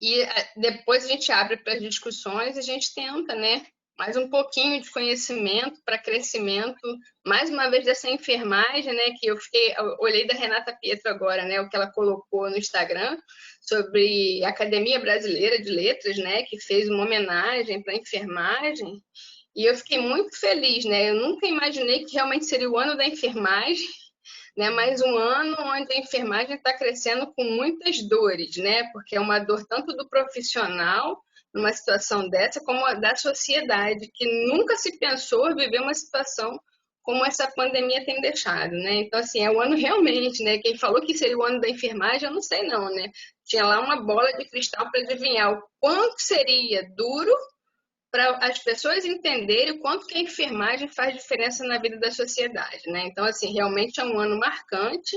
E depois a gente abre para as discussões e a gente tenta, né? Mais um pouquinho de conhecimento para crescimento, mais uma vez dessa enfermagem, né? Que eu olhei da Renata Pietro agora, né? O que ela colocou no Instagram sobre a Academia Brasileira de Letras, né? Que fez uma homenagem para a enfermagem. E eu fiquei muito feliz, né? Eu nunca imaginei que realmente seria o ano da enfermagem, né? Mais um ano onde a enfermagem está crescendo com muitas dores, né? Porque é uma dor tanto do profissional numa situação dessa, como da sociedade, que nunca se pensou viver uma situação como essa pandemia tem deixado, né? Então, assim, é o ano realmente, né? Quem falou que seria o ano da enfermagem, eu não sei não, né? Tinha lá uma bola de cristal para adivinhar o quanto seria duro para as pessoas entenderem o quanto que a enfermagem faz diferença na vida da sociedade, né? Então, assim, realmente é um ano marcante,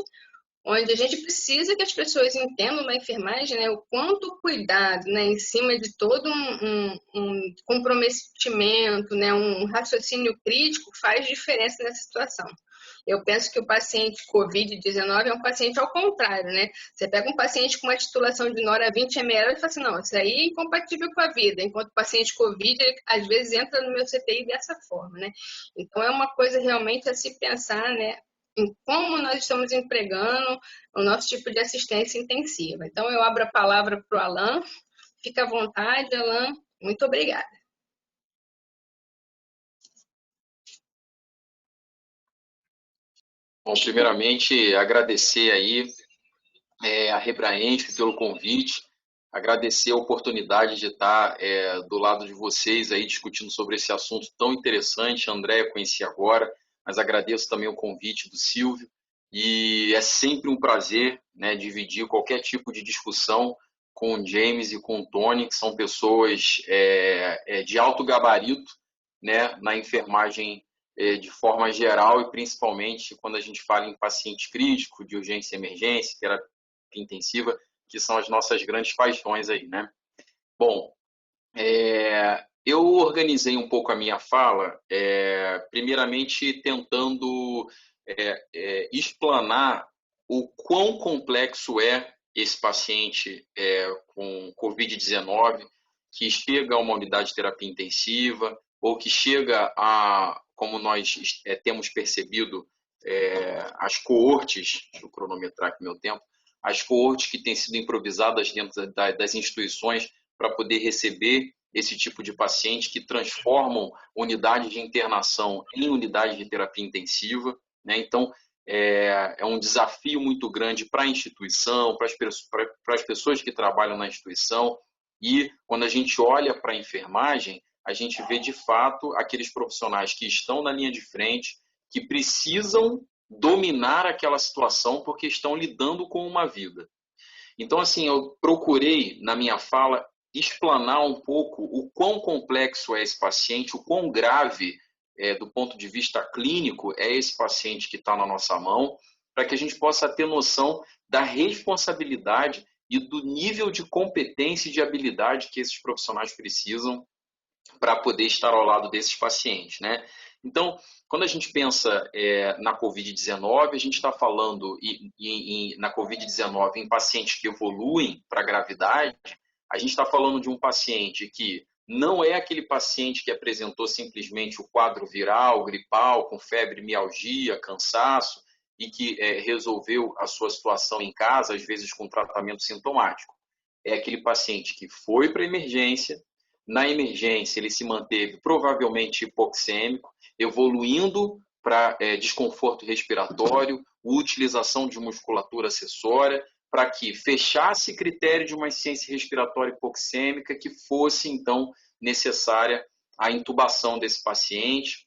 onde a gente precisa que as pessoas entendam da enfermagem, né, o quanto o cuidado, né, em cima de todo um comprometimento, né, um raciocínio crítico faz diferença nessa situação. Eu penso que o paciente COVID-19 é um paciente ao contrário, né? Você pega um paciente com uma titulação de Nora 20 ml e fala assim, não, isso aí é incompatível com a vida, enquanto o paciente COVID, ele, às vezes, entra no meu CTI dessa forma, né? Então, é uma coisa realmente a se pensar, né, em como nós estamos empregando o nosso tipo de assistência intensiva. Então, eu abro a palavra para o Alan. Fica à vontade, Alan. Muito obrigada. Bom, primeiramente, agradecer aí a Rebraense pelo convite, agradecer a oportunidade de estar do lado de vocês aí discutindo sobre esse assunto tão interessante. A Andréia conheci agora, mas agradeço também o convite do Silvio e é sempre um prazer, né, dividir qualquer tipo de discussão com o James e com o Tony, que são pessoas de alto gabarito, né, na enfermagem de forma geral e principalmente quando a gente fala em paciente crítico, de urgência e emergência, terapia intensiva, que são as nossas grandes paixões aí, né? Bom, eu organizei um pouco a minha fala, primeiramente tentando explanar o quão complexo é esse paciente com Covid-19 que chega a uma unidade de terapia intensiva ou que chega a, como nós temos percebido, as coortes, deixa eu cronometrar aqui meu tempo, as coortes que têm sido improvisadas dentro das instituições para poder receber esse tipo de paciente que transformam unidades de internação em unidades de terapia intensiva, né? Então, é um desafio muito grande para a instituição, para as pessoas que trabalham na instituição, e quando a gente olha para a enfermagem, a gente vê de fato aqueles profissionais que estão na linha de frente, que precisam dominar aquela situação porque estão lidando com uma vida. Então, assim, eu procurei, na minha fala, explanar um pouco o quão complexo é esse paciente, o quão grave, do ponto de vista clínico, é esse paciente que está na nossa mão, para que a gente possa ter noção da responsabilidade e do nível de competência e de habilidade que esses profissionais precisam para poder estar ao lado desses pacientes, né? Então, quando a gente pensa na Covid-19, a gente está falando na Covid-19 em pacientes que evoluem para a gravidade, a gente está falando de um paciente que não é aquele paciente que apresentou simplesmente o quadro viral, gripal, com febre, mialgia, cansaço, e que resolveu a sua situação em casa, às vezes com tratamento sintomático. É aquele paciente que foi para a emergência, na emergência, ele se manteve provavelmente hipoxêmico, evoluindo para desconforto respiratório, utilização de musculatura acessória, para que fechasse critério de uma insuficiência respiratória hipoxêmica que fosse, então, necessária a intubação desse paciente,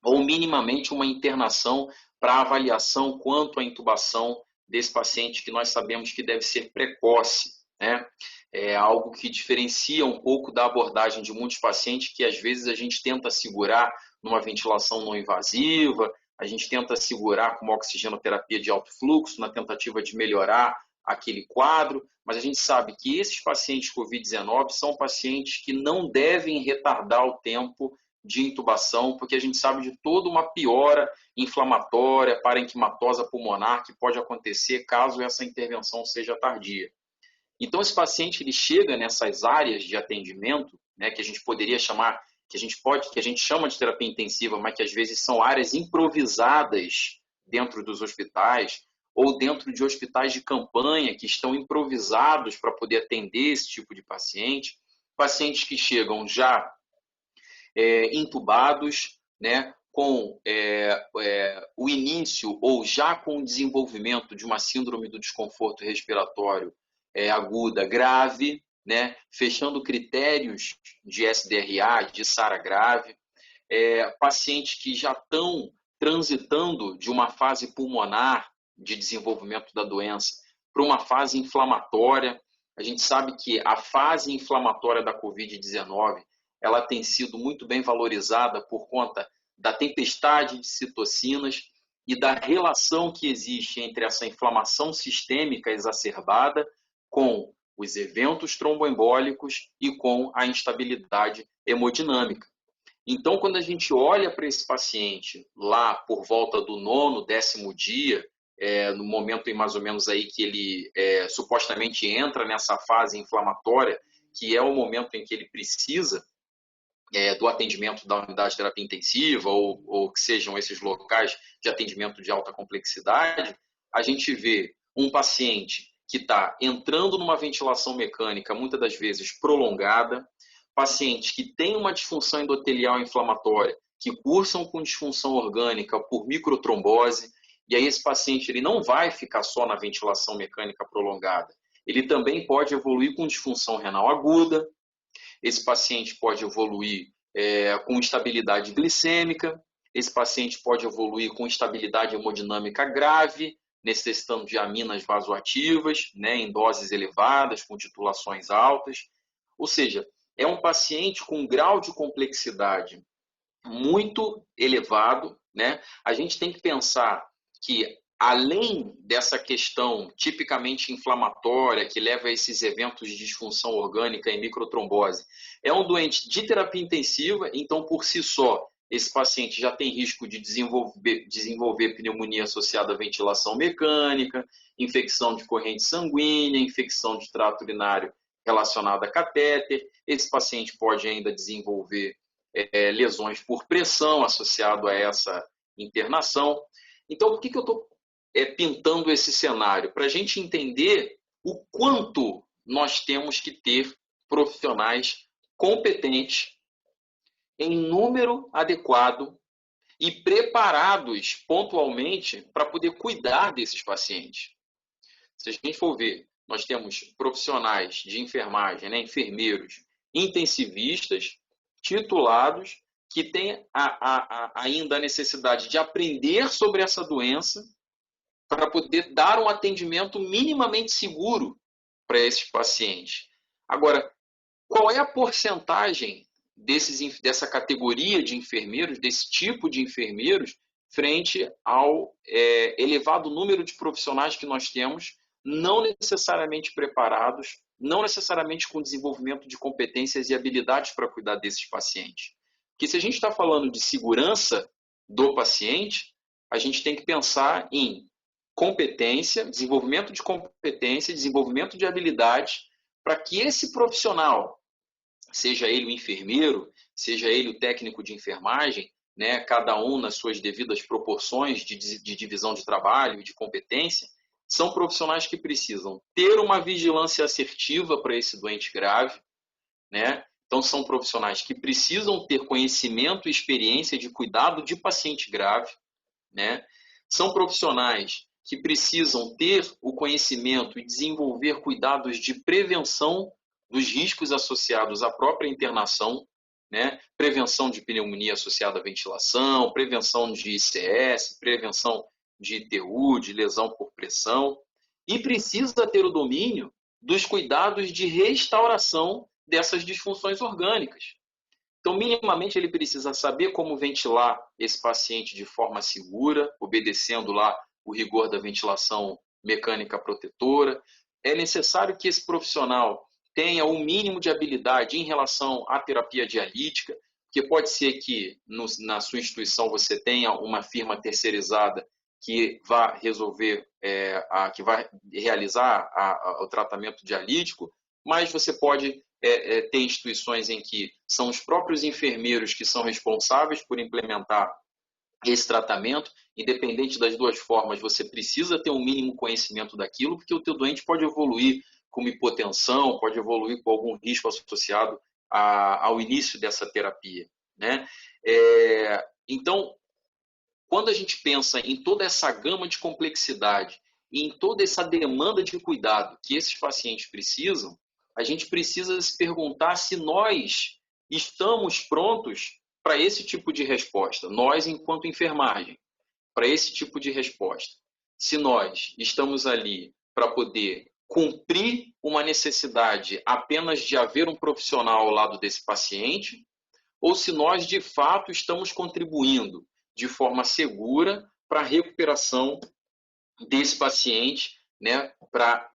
ou minimamente uma internação para avaliação quanto à intubação desse paciente, que nós sabemos que deve ser precoce, né? É algo que diferencia um pouco da abordagem de muitos pacientes que às vezes a gente tenta segurar numa ventilação não invasiva, a gente tenta segurar com uma oxigenoterapia de alto fluxo na tentativa de melhorar aquele quadro, mas a gente sabe que esses pacientes COVID-19 são pacientes que não devem retardar o tempo de intubação, porque a gente sabe de toda uma piora inflamatória, parenquimatosa pulmonar que pode acontecer caso essa intervenção seja tardia. Então, esse paciente ele chega nessas áreas de atendimento, né, que a gente poderia chamar, que a gente chama de terapia intensiva, mas que às vezes são áreas improvisadas dentro dos hospitais ou dentro de hospitais de campanha que estão improvisados para poder atender esse tipo de paciente. Pacientes que chegam já intubados, né, com o início ou já com o desenvolvimento de uma síndrome do desconforto respiratório aguda grave, né, fechando critérios de SDRA, de SARA grave, pacientes que já estão transitando de uma fase pulmonar de desenvolvimento da doença para uma fase inflamatória. A gente sabe que a fase inflamatória da Covid-19 ela tem sido muito bem valorizada por conta da tempestade de citocinas e da relação que existe entre essa inflamação sistêmica exacerbada com os eventos tromboembólicos e com a instabilidade hemodinâmica. Então, quando a gente olha para esse paciente lá por volta do 9º, 10º dia, no momento em mais ou menos aí que ele supostamente entra nessa fase inflamatória, que é o momento em que ele precisa do atendimento da unidade de terapia intensiva ou que sejam esses locais de atendimento de alta complexidade, a gente vê um paciente que está entrando numa ventilação mecânica, muitas das vezes prolongada, pacientes que têm uma disfunção endotelial inflamatória, que cursam com disfunção orgânica por microtrombose, e aí esse paciente ele não vai ficar só na ventilação mecânica prolongada, ele também pode evoluir com disfunção renal aguda, esse paciente pode evoluir com instabilidade glicêmica, esse paciente pode evoluir com instabilidade hemodinâmica grave, necessitando de aminas vasoativas, né, em doses elevadas, com titulações altas. Ou seja, é um paciente com um grau de complexidade muito elevado, né? A gente tem que pensar que, além dessa questão tipicamente inflamatória, que leva a esses eventos de disfunção orgânica e microtrombose, é um doente de terapia intensiva, então, por si só, esse paciente já tem risco de desenvolver pneumonia associada à ventilação mecânica, infecção de corrente sanguínea, infecção de trato urinário relacionada a catéter. Esse paciente pode ainda desenvolver lesões por pressão associado a essa internação. Então, por que eu estou pintando esse cenário? Para a gente entender o quanto nós temos que ter profissionais competentes, em número adequado e preparados pontualmente para poder cuidar desses pacientes. Se a gente for ver, nós temos profissionais de enfermagem, né, enfermeiros, intensivistas, titulados, que têm ainda a necessidade de aprender sobre essa doença para poder dar um atendimento minimamente seguro para esses pacientes. Agora, qual é a porcentagem dessa categoria de enfermeiros, desse tipo de enfermeiros, frente ao elevado número de profissionais que nós temos, não necessariamente preparados, não necessariamente com desenvolvimento de competências e habilidades para cuidar desses pacientes? Porque se a gente está falando de segurança do paciente, a gente tem que pensar em competência, desenvolvimento de competência, desenvolvimento de habilidades, para que esse profissional, seja ele o enfermeiro, seja ele o técnico de enfermagem, né, cada um nas suas devidas proporções de divisão de trabalho e de competência, são profissionais que precisam ter uma vigilância assertiva para esse doente grave, né? Então, são profissionais que precisam ter conhecimento e experiência de cuidado de paciente grave, né? São profissionais que precisam ter o conhecimento e desenvolver cuidados de prevenção dos riscos associados à própria internação, né? Prevenção de pneumonia associada à ventilação, prevenção de ICS, prevenção de ITU, de lesão por pressão, e precisa ter o domínio dos cuidados de restauração dessas disfunções orgânicas. Então, minimamente, ele precisa saber como ventilar esse paciente de forma segura, obedecendo lá o rigor da ventilação mecânica protetora. É necessário que esse profissional tenha o mínimo de habilidade em relação à terapia dialítica, porque pode ser que na sua instituição você tenha uma firma terceirizada que vai resolver, que vai realizar o tratamento dialítico, mas você pode ter instituições em que são os próprios enfermeiros que são responsáveis por implementar esse tratamento. Independente das duas formas, você precisa ter um mínimo conhecimento daquilo, porque o teu doente pode evoluir com uma hipotensão, pode evoluir com algum risco associado ao início dessa terapia, né? Então, quando a gente pensa em toda essa gama de complexidade e em toda essa demanda de cuidado que esses pacientes precisam, a gente precisa se perguntar se nós estamos prontos para esse tipo de resposta, nós enquanto enfermagem, para esse tipo de resposta. Se nós estamos ali para poder cumprir uma necessidade apenas de haver um profissional ao lado desse paciente, ou se nós de fato estamos contribuindo de forma segura para a recuperação desse paciente, né, para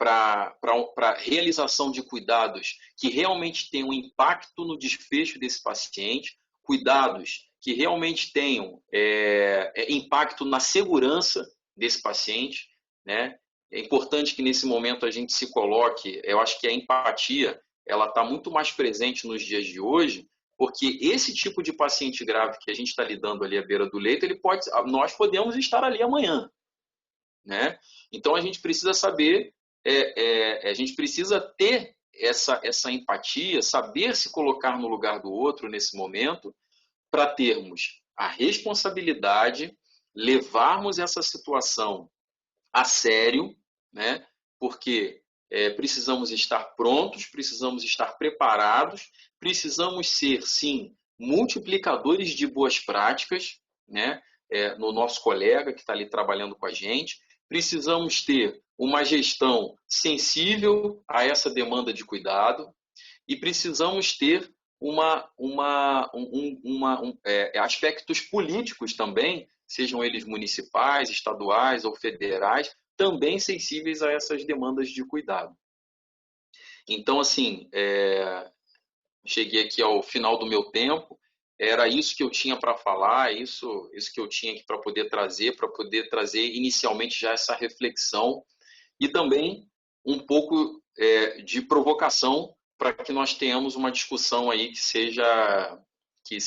a realização de cuidados que realmente tenham impacto no desfecho desse paciente, cuidados que realmente tenham impacto na segurança desse paciente, né? É importante que nesse momento a gente se coloque, eu acho que a empatia ela está muito mais presente nos dias de hoje, porque esse tipo de paciente grave que a gente está lidando ali à beira do leito, nós podemos estar ali amanhã, né? Então a gente precisa saber, a gente precisa ter essa empatia, saber se colocar no lugar do outro nesse momento, para termos a responsabilidade, levarmos essa situação a sério, né? Porque precisamos estar prontos, precisamos estar preparados, precisamos ser, sim, multiplicadores de boas práticas, né? No nosso colega que está ali trabalhando com a gente. Precisamos ter uma gestão sensível a essa demanda de cuidado e precisamos ter aspectos políticos também, sejam eles municipais, estaduais ou federais, também sensíveis a essas demandas de cuidado. Então, assim, cheguei aqui ao final do meu tempo, era isso que eu tinha para falar, isso que eu tinha aqui para poder trazer inicialmente já essa reflexão e também um pouco de provocação para que nós tenhamos uma discussão aí que seja que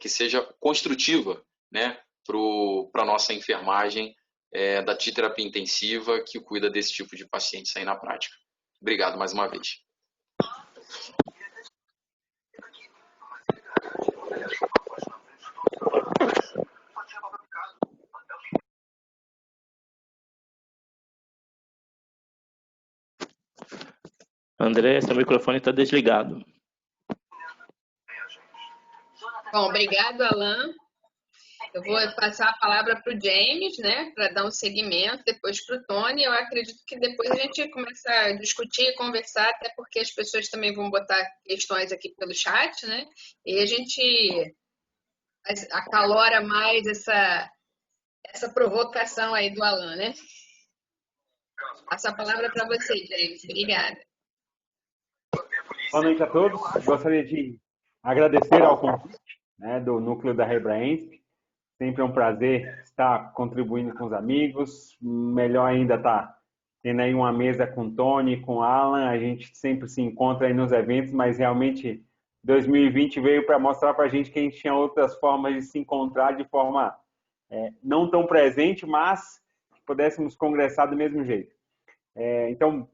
seja construtiva, né, para a nossa enfermagem da terapia intensiva que cuida desse tipo de pacientes aí na prática. Obrigado mais uma vez. André, seu microfone está desligado. Bom, obrigado, Alan. Eu vou passar a palavra para o James, né, para dar um segmento, depois para o Tony. Eu acredito que depois a gente começa a discutir, conversar, até porque as pessoas também vão botar questões aqui pelo chat, né? E a gente acalora mais essa provocação aí do Alan, né? Passo a palavra para você, James. Obrigada. Boa noite a todos. Gostaria de agradecer ao convite, né, do Núcleo da Rebraensp. Sempre é um prazer estar contribuindo com os amigos. Melhor ainda estar tendo aí uma mesa com o Tony, com o Alan. A gente sempre se encontra aí nos eventos, mas realmente 2020 veio para mostrar para a gente que a gente tinha outras formas de se encontrar de forma não tão presente, mas que pudéssemos conversar do mesmo jeito. Então,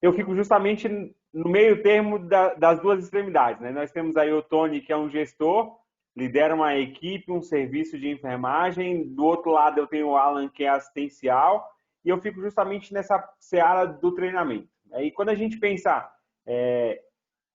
eu fico justamente no meio termo das duas extremidades, né? Nós temos aí o Tony, que é um gestor, lidera uma equipe, um serviço de enfermagem. Do outro lado, eu tenho o Alan, que é assistencial, e eu fico justamente nessa seara do treinamento. E quando a gente pensa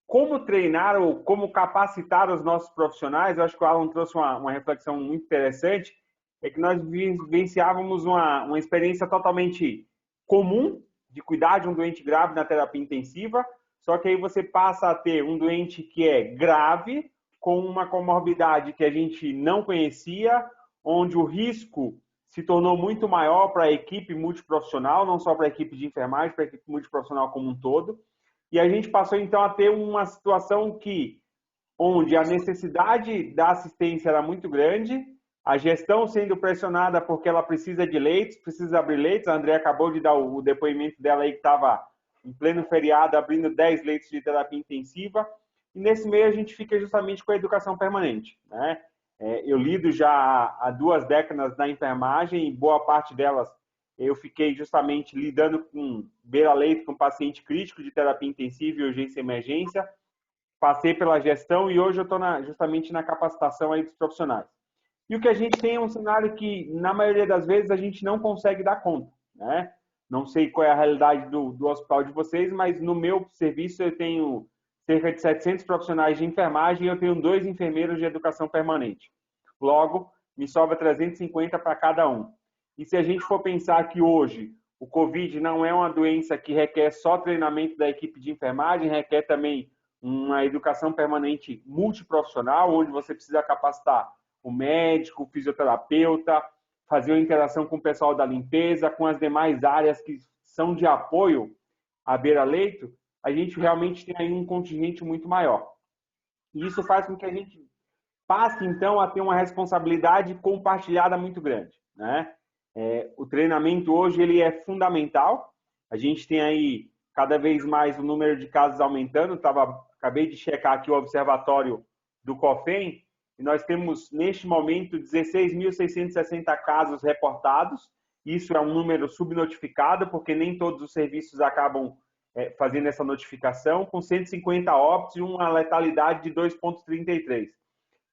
como treinar ou como capacitar os nossos profissionais, eu acho que o Alan trouxe uma reflexão muito interessante, é que nós vivenciávamos uma experiência totalmente comum de cuidar de um doente grave na terapia intensiva, só que aí você passa a ter um doente que é grave, com uma comorbidade que a gente não conhecia, onde o risco se tornou muito maior para a equipe multiprofissional, não só para a equipe de enfermagem, para a equipe multiprofissional como um todo. E a gente passou, então, a ter uma situação onde a necessidade da assistência era muito grande, a gestão sendo pressionada porque ela precisa de leitos, precisa abrir leitos. A Andrea acabou de dar o depoimento dela aí que estava em pleno feriado, abrindo 10 leitos de terapia intensiva. E nesse meio a gente fica justamente com a educação permanente, né? Eu lido já há 2 décadas na enfermagem e boa parte delas eu fiquei justamente lidando com beira-leito, com paciente crítico de terapia intensiva e urgência e emergência. Passei pela gestão e hoje eu estou justamente na capacitação aí dos profissionais. E o que a gente tem é um cenário que, na maioria das vezes, a gente não consegue dar conta, né? Não sei qual é a realidade do hospital de vocês, mas no meu serviço eu tenho cerca de 700 profissionais de enfermagem e eu tenho 2 enfermeiros de educação permanente. Logo, me sobra 350 para cada um. E se a gente for pensar que hoje o Covid não é uma doença que requer só treinamento da equipe de enfermagem, requer também uma educação permanente multiprofissional, onde você precisa capacitar o médico, o fisioterapeuta, fazer uma interação com o pessoal da limpeza, com as demais áreas que são de apoio à beira-leito, a gente realmente tem aí um contingente muito maior. E isso faz com que a gente passe, então, a ter uma responsabilidade compartilhada muito grande, né? O treinamento hoje ele é fundamental. A gente tem aí cada vez mais o número de casos aumentando. Acabei de checar aqui o observatório do COFEM e nós temos, neste momento, 16.660 casos reportados. Isso é um número subnotificado, porque nem todos os serviços acabam fazendo essa notificação, com 150 óbitos e uma letalidade de 2,33.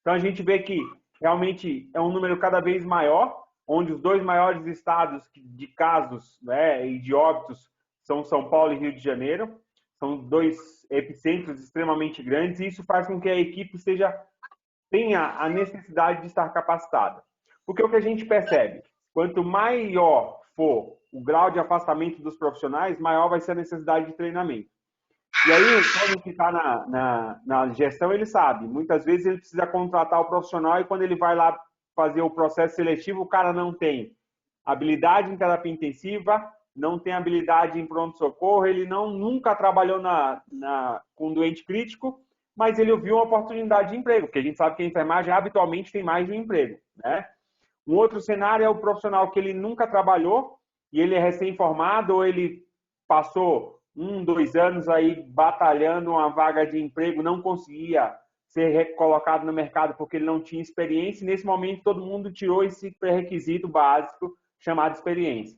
Então, a gente vê que realmente é um número cada vez maior, onde os 2 maiores estados de casos, né, e de óbitos são São Paulo e Rio de Janeiro. São 2 epicentros extremamente grandes e isso faz com que a equipe tenha a necessidade de estar capacitada. Porque o que a gente percebe, quanto maior for o grau de afastamento dos profissionais, maior vai ser a necessidade de treinamento. E aí, quando que está na gestão, ele sabe. Muitas vezes ele precisa contratar o profissional e quando ele vai lá fazer o processo seletivo, o cara não tem habilidade em terapia intensiva, não tem habilidade em pronto-socorro, ele nunca trabalhou com doente crítico, mas ele viu uma oportunidade de emprego, porque a gente sabe que a enfermagem habitualmente tem mais de um emprego, né? Um outro cenário é o profissional que ele nunca trabalhou e ele é recém-formado ou ele passou 1, 2 anos aí batalhando uma vaga de emprego, não conseguia ser recolocado no mercado porque ele não tinha experiência. E nesse momento, todo mundo tirou esse pré-requisito básico chamado experiência.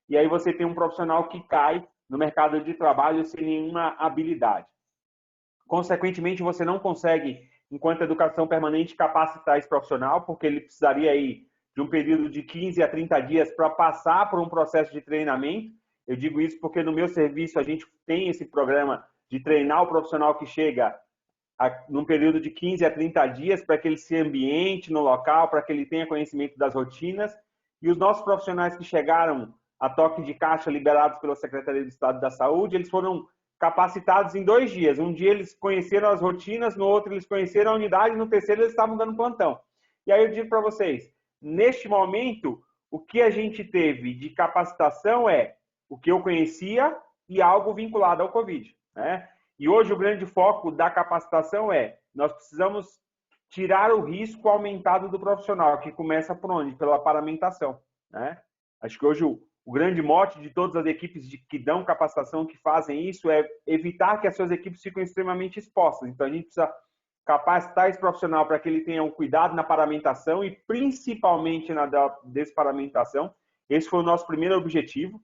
E aí você tem um profissional que cai no mercado de trabalho sem nenhuma habilidade. Consequentemente, você não consegue, enquanto educação permanente, capacitar esse profissional, porque ele precisaria aí de um período de 15 a 30 dias para passar por um processo de treinamento. Eu digo isso porque no meu serviço a gente tem esse programa de treinar o profissional que chega num período de 15 a 30 dias para que ele se ambiente no local, para que ele tenha conhecimento das rotinas. E os nossos profissionais que chegaram a toque de caixa liberados pela Secretaria do Estado da Saúde, eles foram capacitados em 2 dias. Um dia eles conheceram as rotinas, no outro eles conheceram a unidade, no terceiro eles estavam dando plantão. E aí eu digo para vocês, neste momento, o que a gente teve de capacitação é o que eu conhecia e algo vinculado ao Covid, né? E hoje o grande foco da capacitação nós precisamos tirar o risco aumentado do profissional, que começa por onde? Pela paramentação, né? Acho que hoje o grande mote de todas as equipes que dão capacitação, que fazem isso, é evitar que as suas equipes fiquem extremamente expostas. Então, a gente precisa capacitar esse profissional para que ele tenha um cuidado na paramentação e principalmente na desparamentação. Esse foi o nosso primeiro objetivo,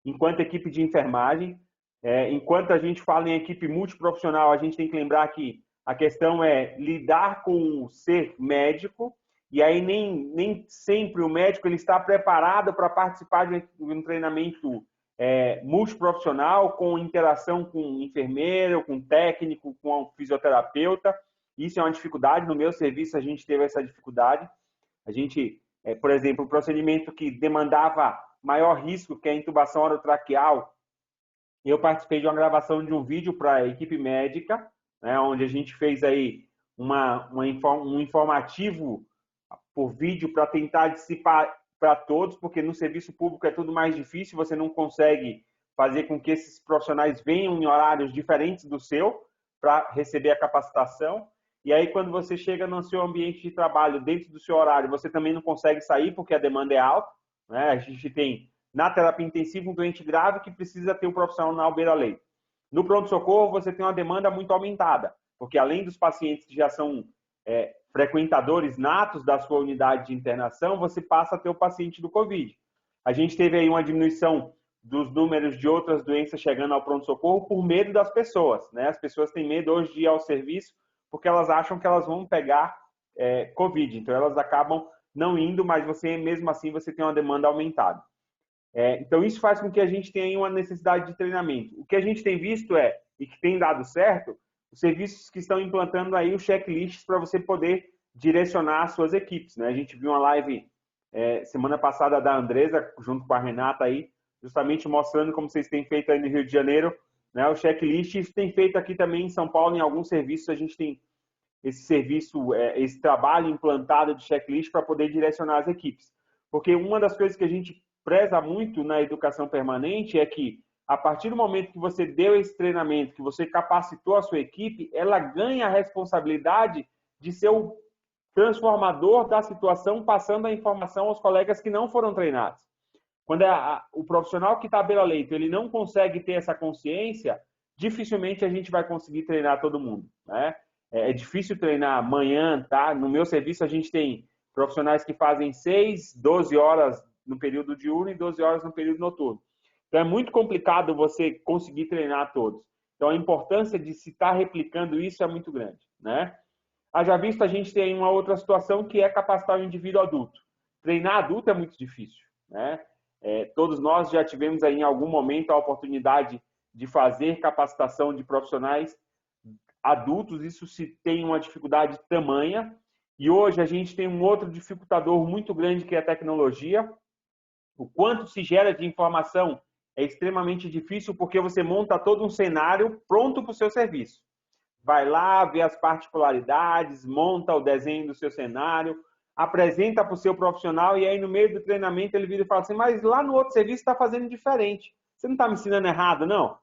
enquanto equipe de enfermagem. Enquanto a gente fala em equipe multiprofissional, a gente tem que lembrar que a questão é lidar com o ser médico, e aí nem sempre o médico ele está preparado para participar de um treinamento multiprofissional, com interação com enfermeiro, com técnico, com fisioterapeuta. Isso é uma dificuldade. No meu serviço a gente teve essa dificuldade. A gente, por exemplo, o procedimento que demandava maior risco, que é a intubação orotraqueal, eu participei de uma gravação de um vídeo para a equipe médica, né, onde a gente fez aí um informativo por vídeo para tentar dissipar para todos, porque no serviço público é tudo mais difícil, você não consegue fazer com que esses profissionais venham em horários diferentes do seu para receber a capacitação. e aí quando você chega no seu ambiente de trabalho, dentro do seu horário, você também não consegue sair porque a demanda é alta, né? A gente tem na terapia intensiva um doente grave que precisa ter um profissional na beira-leito. No pronto-socorro, você tem uma demanda muito aumentada, porque além dos pacientes que já são frequentadores natos da sua unidade de internação, você passa a ter o paciente do Covid. A gente teve aí uma diminuição dos números de outras doenças chegando ao pronto-socorro por medo das pessoas, né? As pessoas têm medo hoje de ir ao serviço porque elas acham que elas vão pegar Covid, então elas acabam não indo, mas você mesmo assim você tem uma demanda aumentada. Então isso faz com que a gente tenha uma necessidade de treinamento. O que a gente tem visto e que tem dado certo, os serviços que estão implantando aí os checklists para você poder direcionar as suas equipes, né? A gente viu uma live semana passada da Andresa, junto com a Renata aí, justamente mostrando como vocês têm feito aí no Rio de Janeiro, né? O checklist, isso tem feito aqui também em São Paulo, em alguns serviços a gente tem esse serviço, esse trabalho implantado de checklist para poder direcionar as equipes. Porque uma das coisas que a gente preza muito na educação permanente é que, a partir do momento que você deu esse treinamento, que você capacitou a sua equipe, ela ganha a responsabilidade de ser o transformador da situação, passando a informação aos colegas que não foram treinados. Quando o profissional que está à beira-leito, ele não consegue ter essa consciência, dificilmente a gente vai conseguir treinar todo mundo, né? É difícil treinar amanhã, tá? No meu serviço a gente tem profissionais que fazem 6, 12 horas no período diurno e 12 horas no período noturno. Então é muito complicado você conseguir treinar todos. Então a importância de se estar replicando isso é muito grande, né? Haja visto, a gente tem uma outra situação que é capacitar o indivíduo adulto. Treinar adulto é muito difícil, né? Todos nós já tivemos aí em algum momento a oportunidade de fazer capacitação de profissionais adultos, isso se tem uma dificuldade tamanha, e hoje a gente tem um outro dificultador muito grande que é a tecnologia. O quanto se gera de informação é extremamente difícil porque você monta todo um cenário pronto para o seu serviço. Vai lá, vê as particularidades, monta o desenho do seu cenário, apresenta para o seu profissional e aí no meio do treinamento ele vira e fala assim, mas lá no outro serviço está fazendo diferente. Você não está me ensinando errado, não?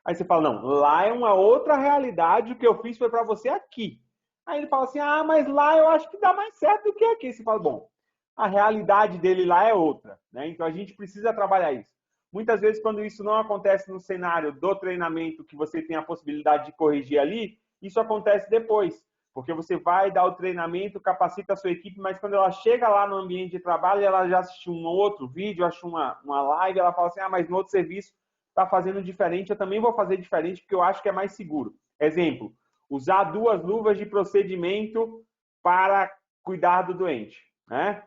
Aí você fala, não, lá é uma outra realidade, o que eu fiz foi para você aqui. Aí ele fala assim, mas lá eu acho que dá mais certo do que aqui. Você fala, bom, a realidade dele lá é outra, né? Então a gente precisa trabalhar isso. Muitas vezes, quando isso não acontece no cenário do treinamento, que você tem a possibilidade de corrigir ali, isso acontece depois. Porque você vai dar o treinamento, capacita a sua equipe, mas quando ela chega lá no ambiente de trabalho, ela já assistiu um outro vídeo, achou uma live, ela fala assim, mas no outro serviço está fazendo diferente, eu também vou fazer diferente porque eu acho que é mais seguro. Exemplo, usar 2 luvas de procedimento para cuidar do doente, né?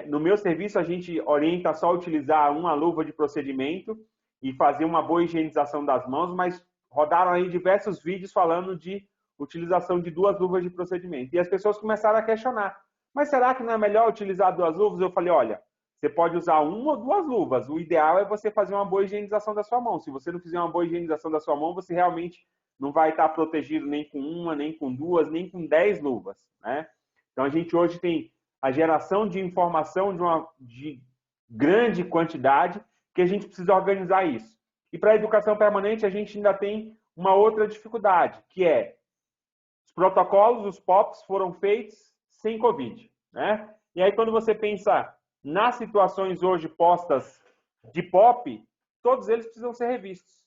No meu serviço, a gente orienta só utilizar uma luva de procedimento e fazer uma boa higienização das mãos, mas rodaram aí diversos vídeos falando de utilização de 2 luvas de procedimento. E as pessoas começaram a questionar, mas será que não é melhor utilizar 2 luvas? Eu falei, olha, você pode usar 1 ou 2 luvas. O ideal é você fazer uma boa higienização da sua mão. Se você não fizer uma boa higienização da sua mão, você realmente não vai estar protegido nem com 1, nem com 2, nem com 10 luvas, né? Então, a gente hoje tem a geração de informação de grande quantidade que a gente precisa organizar isso. E para a educação permanente, a gente ainda tem uma outra dificuldade, que é os protocolos, os POPs, foram feitos sem Covid, né? E aí, quando você pensa nas situações hoje postas de POP, todos eles precisam ser revistos.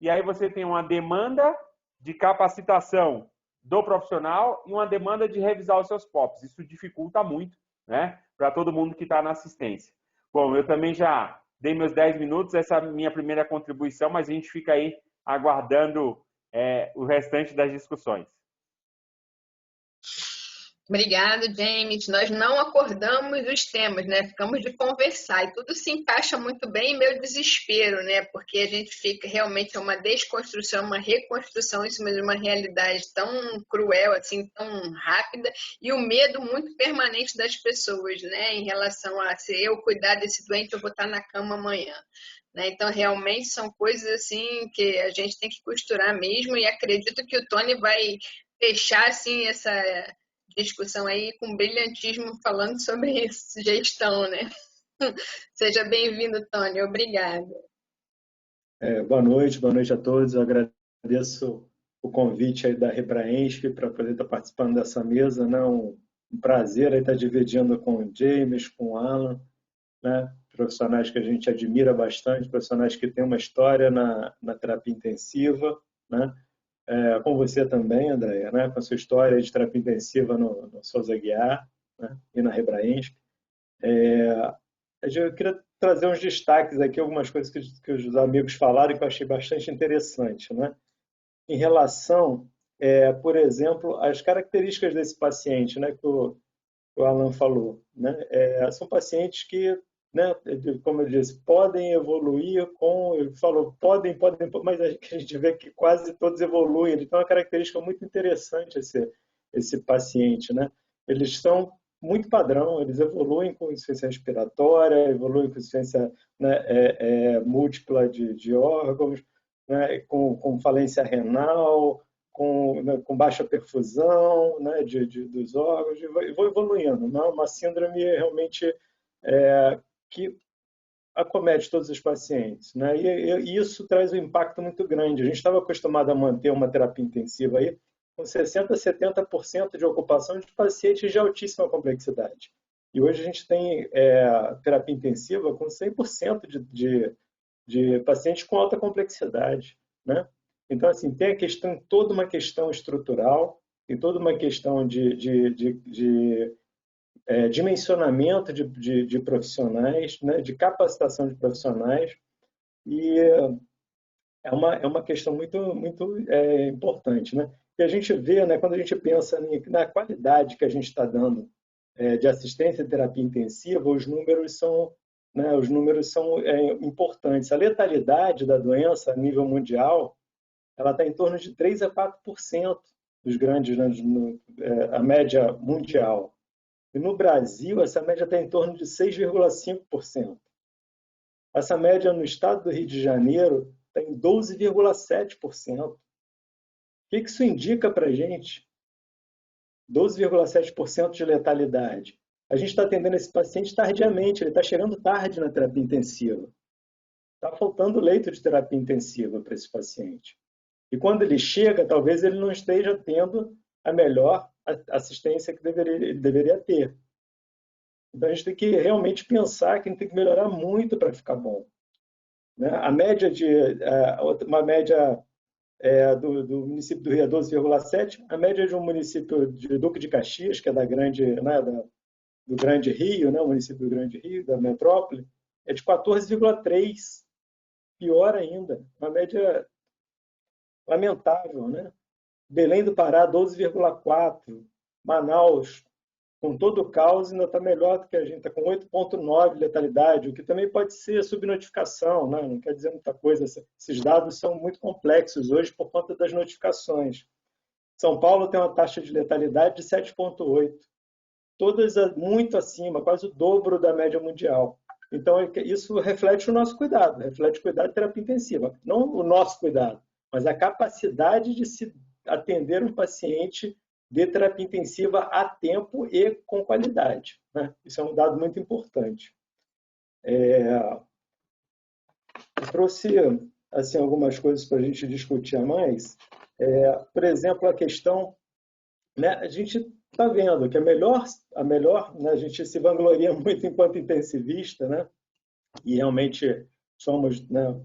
E aí você tem uma demanda de capacitação do profissional e uma demanda de revisar os seus POPs. Isso dificulta muito, né, para todo mundo que está na assistência. Bom, eu também já dei meus 10 minutos, essa é a minha primeira contribuição, mas a gente fica aí aguardando o restante das discussões. Obrigada, James. Nós não acordamos os temas, né? Ficamos de conversar e tudo se encaixa muito bem em meu desespero, né? Porque a gente fica realmente uma desconstrução, uma reconstrução em cima de uma realidade tão cruel, assim, tão rápida e o medo muito permanente das pessoas, né? Em relação a se eu cuidar desse doente, eu vou estar na cama amanhã. Né? Então, realmente são coisas assim que a gente tem que costurar mesmo e acredito que o Tony vai fechar assim essa discussão aí com brilhantismo falando sobre isso, gestão, né? Seja bem-vindo, Tony. Obrigada. Boa noite a todos. Eu agradeço o convite aí da Rebraensp para poder estar participando dessa mesa, né? Um prazer aí estar dividindo com o James, com o Alan, né? Profissionais que a gente admira bastante, profissionais que têm uma história na terapia intensiva, né? Com você também, Andréia, né? Com a sua história de terapia intensiva no Souza Aguiar, né? E na Rebraensp. Eu queria trazer uns destaques aqui, algumas coisas que os amigos falaram que eu achei bastante interessante, né? Em relação, por exemplo, às características desse paciente, né? Que o Alan falou, né? São pacientes que, né, como eu disse, podem evoluir com, ele falou, podem, mas a gente vê que quase todos evoluem. Ele tem uma característica muito interessante, esse paciente, né? Eles são muito padrão, eles evoluem com insuficiência respiratória, evoluem com insuficiência, né, múltipla de órgãos, né, com falência renal, com baixa perfusão, né, dos órgãos, e vou evoluindo. Não é uma síndrome realmente que acomete todos os pacientes, né? E isso traz um impacto muito grande. A gente estava acostumado a manter uma terapia intensiva aí com 60%, 70% de ocupação de pacientes de altíssima complexidade. E hoje a gente tem terapia intensiva com 100% de pacientes com alta complexidade, né? Então, assim, tem toda uma questão estrutural, tem toda uma questão de dimensionamento de profissionais, né, de capacitação de profissionais, e é uma questão muito, muito importante, né? E a gente vê, né, quando a gente pensa na qualidade que a gente está dando de assistência e terapia intensiva, os números são, né, importantes. A letalidade da doença a nível mundial, ela está em torno de 3 a 4% dos grandes, né, a média mundial. E no Brasil, essa média está em torno de 6,5%. Essa média no estado do Rio de Janeiro está em 12,7%. O que isso indica para a gente? 12,7% de letalidade. A gente está atendendo esse paciente tardiamente, ele está chegando tarde na terapia intensiva. Está faltando leito de terapia intensiva para esse paciente. E quando ele chega, talvez ele não esteja tendo a melhor assistência que ele deveria ter. Então, a gente tem que realmente pensar que a gente tem que melhorar muito para ficar bom, né? A média uma média do município do Rio é 12,7, a média de um município de Duque de Caxias, que é do Grande Rio, né, o município do Grande Rio, da metrópole, é de 14,3. Pior ainda, uma média lamentável, né? Belém do Pará, 12,4. Manaus, com todo o caos, ainda está melhor do que a gente, está com 8,9 de letalidade, o que também pode ser subnotificação, né? Não quer dizer muita coisa. Esses dados são muito complexos hoje por conta das notificações. São Paulo tem uma taxa de letalidade de 7,8. Todas muito acima, quase o dobro da média mundial. Então, isso reflete o nosso cuidado, reflete o cuidado de terapia intensiva. Não o nosso cuidado, mas a capacidade de se atender um paciente de terapia intensiva a tempo e com qualidade, né? Isso é um dado muito importante. Eu trouxe assim, algumas coisas para a gente discutir a mais. Por exemplo, a questão, né, a gente está vendo que a melhor, né, a gente se vangloria muito enquanto intensivista, né? E realmente somos, né,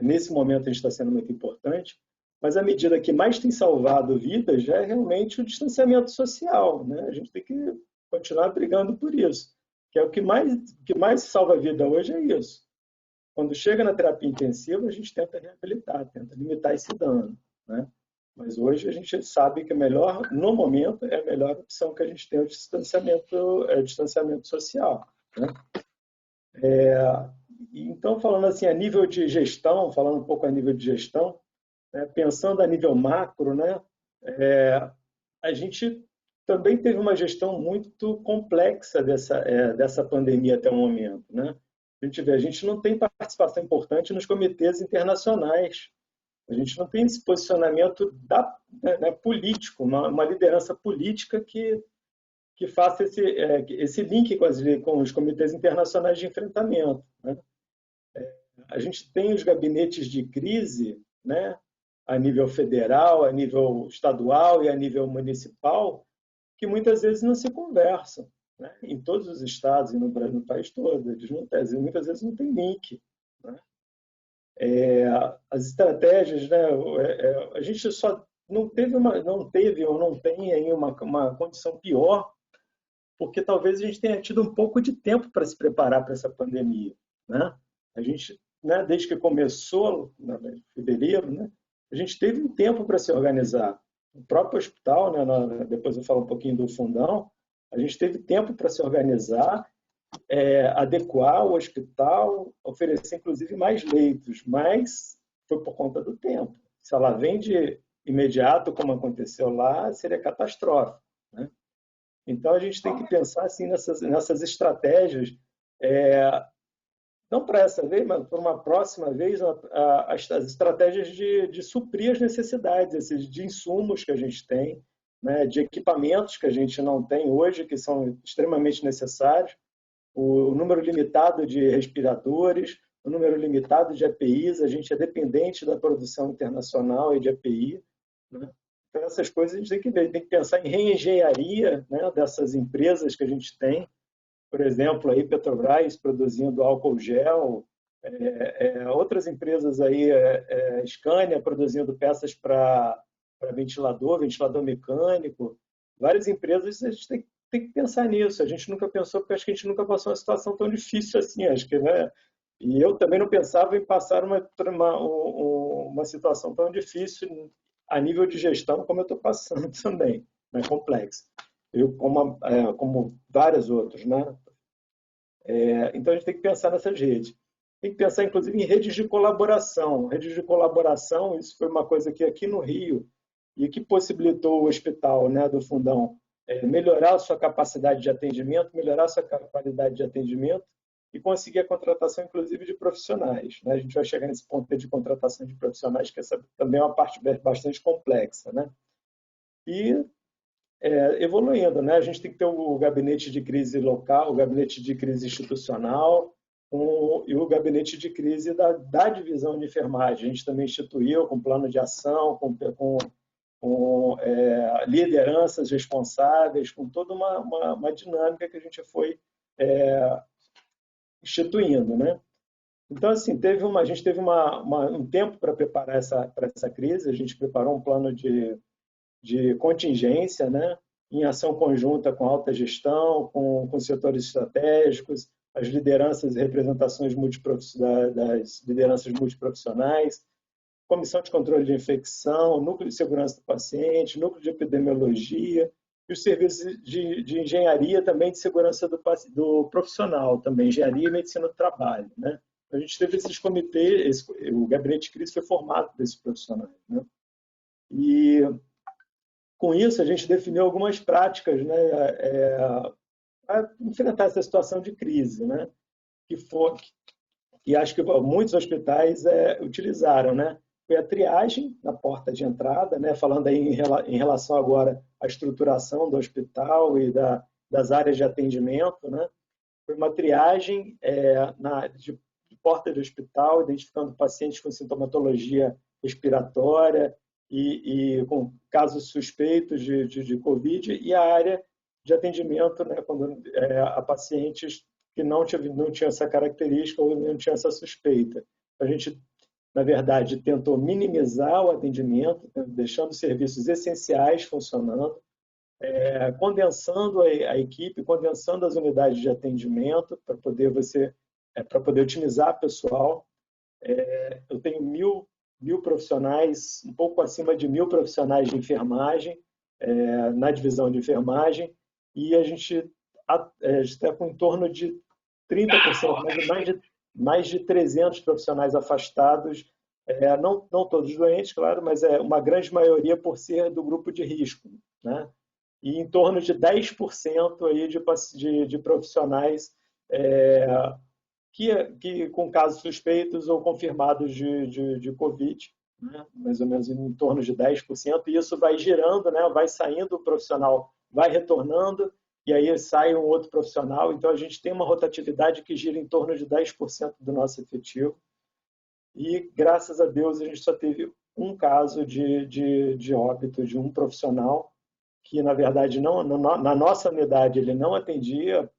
nesse momento a gente está sendo muito importante, mas a medida que mais tem salvado vidas já é realmente o distanciamento social, né? A gente tem que continuar brigando por isso, que é o que mais salva a vida hoje é isso. Quando chega na terapia intensiva, a gente tenta reabilitar, tenta limitar esse dano, né? Mas hoje a gente sabe que no momento, é a melhor opção que a gente tem o distanciamento social, né? Então, falando assim, a nível de gestão, falando um pouco a nível de gestão, né, pensando a nível macro, né, a gente também teve uma gestão muito complexa dessa pandemia até o momento, né? A gente não tem participação importante nos comitês internacionais, a gente não tem esse posicionamento né, político, uma liderança política que faça esse link com os comitês internacionais de enfrentamento, né? A gente tem os gabinetes de crise, né, a nível federal, a nível estadual e a nível municipal, que muitas vezes não se conversam, né? Em todos os estados e no país todo. Eles não têm, muitas vezes não tem link, né? As estratégias, né? A gente só não teve ou não tem aí uma condição pior, porque talvez a gente tenha tido um pouco de tempo para se preparar para essa pandemia, né? A gente, né, desde que começou, em fevereiro, né, a gente teve um tempo para se organizar. O próprio hospital, né, depois eu falo um pouquinho do fundão, a gente teve tempo para se organizar, adequar o hospital, oferecer inclusive mais leitos, mas foi por conta do tempo. Se ela vem de imediato, como aconteceu lá, seria catastrófico, né? Então, a gente tem que pensar assim, nessas estratégias, não para essa vez, mas para uma próxima vez, as estratégias de suprir as necessidades, de insumos que a gente tem, né, de equipamentos que a gente não tem hoje, que são extremamente necessários, o número limitado de respiradores, o número limitado de EPIs, a gente é dependente da produção internacional e de EPI, né? Então, essas coisas a gente tem que ver, tem que pensar em reengenharia, né, dessas empresas que a gente tem, por exemplo, aí Petrobras produzindo álcool gel, outras empresas aí, Scania produzindo peças para ventilador mecânico, várias empresas, a gente tem que pensar nisso. A gente nunca pensou, porque acho que a gente nunca passou uma situação tão difícil assim, acho que, né? E eu também não pensava em passar uma situação tão difícil a nível de gestão como eu estou passando também, né? Complexa. Eu, como vários outros, né? Então, a gente tem que pensar nessas redes. Tem que pensar, inclusive, em redes de colaboração. Redes de colaboração, isso foi uma coisa que aqui no Rio, e que possibilitou o hospital, né, do Fundão, melhorar a sua capacidade de atendimento, melhorar a sua qualidade de atendimento e conseguir a contratação, inclusive, de profissionais, né? A gente vai chegar nesse ponto de contratação de profissionais, que essa também é uma parte bastante complexa, né? E evoluindo, né? A gente tem que ter o gabinete de crise local, o gabinete de crise institucional e o gabinete de crise da divisão de enfermagem. A gente também instituiu com plano de ação, com lideranças responsáveis, com toda uma dinâmica que a gente foi instituindo, né? Então, assim, a gente teve um tempo para preparar para essa crise. A gente preparou um plano de contingência, né, em ação conjunta com a alta gestão, com setores estratégicos, as lideranças e representações das lideranças multiprofissionais, comissão de controle de infecção, núcleo de segurança do paciente, núcleo de epidemiologia e os serviços de engenharia também de segurança do profissional, também engenharia e medicina do trabalho, né? A gente teve esses comitês, o gabinete de crise foi formado por esses profissionais, né? E com isso, a gente definiu algumas práticas, né, para enfrentar essa situação de crise, né, que acho que muitos hospitais utilizaram, né? Foi a triagem na porta de entrada, né, falando aí em relação agora à estruturação do hospital e das áreas de atendimento, né? Foi uma triagem de porta de hospital, identificando pacientes com sintomatologia respiratória, e com casos suspeitos de Covid, e a área de atendimento, né, quando a pacientes que não tinham essa característica ou não tinham essa suspeita. A gente, na verdade, tentou minimizar o atendimento, deixando serviços essenciais funcionando, condensando a equipe, condensando as unidades de atendimento para poder otimizar pessoal. Eu tenho 1.000 profissionais, um pouco acima de 1.000 profissionais de enfermagem, na divisão de enfermagem, e a gente está com em torno de 30%, mais de 300 profissionais afastados, não todos doentes, claro, mas uma grande maioria por ser do grupo de risco, né? E em torno de 10% aí de profissionais que com casos suspeitos ou confirmados de Covid, né? Mais ou menos em torno de 10%, e isso vai girando, né? Vai saindo o profissional, vai retornando, e aí sai um outro profissional. Então, a gente tem uma rotatividade que gira em torno de 10% do nosso efetivo. E, graças a Deus, a gente só teve um caso de óbito de um profissional que, na verdade, na nossa unidade, ele não atendia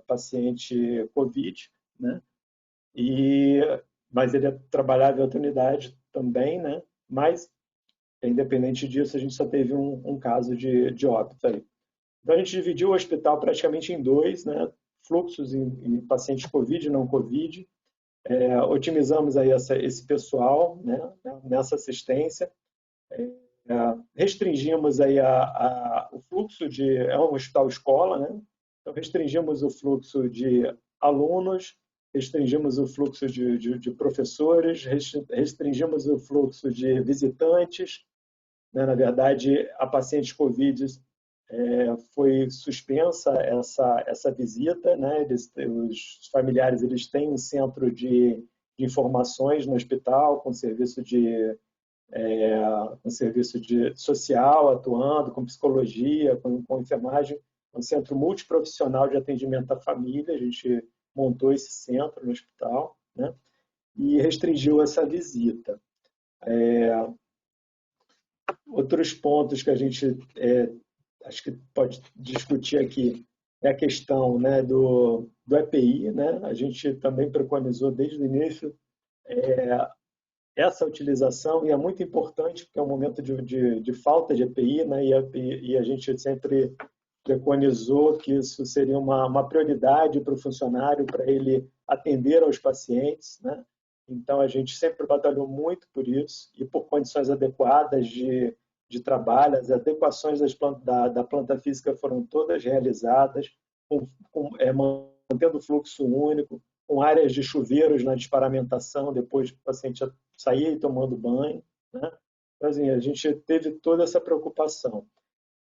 paciente COVID, né? Mas ele trabalhava em outra unidade também, né? Mas, independente disso, a gente só teve um caso de óbito aí. Então, a gente dividiu o hospital praticamente em dois, né? Fluxos em pacientes COVID e não COVID. Otimizamos aí esse pessoal, né? Nessa assistência. Restringimos aí o fluxo é um hospital escola, né? Então, restringimos o fluxo de alunos, restringimos o fluxo de professores, restringimos o fluxo de visitantes, né? Na verdade, a pacientes COVID foi suspensa essa visita, né? Os familiares eles têm um centro de informações no hospital, com serviço social atuando, com psicologia, com enfermagem, um centro multiprofissional de atendimento à família. A gente montou esse centro no hospital, né? E restringiu essa visita. Outros pontos que a gente acho que pode discutir aqui é a questão, né, do EPI, né? A gente também preconizou desde o início essa utilização, e é muito importante porque é um momento de falta de EPI, né? E a gente sempre preconizou que isso seria uma prioridade para o funcionário, para ele atender aos pacientes, né? Então, a gente sempre batalhou muito por isso e por condições adequadas de trabalho. As adequações da planta física foram todas realizadas, mantendo o fluxo único, com áreas de chuveiros na desparamentação, depois que o paciente saía e tomando banho, né? Então, assim, a gente teve toda essa preocupação.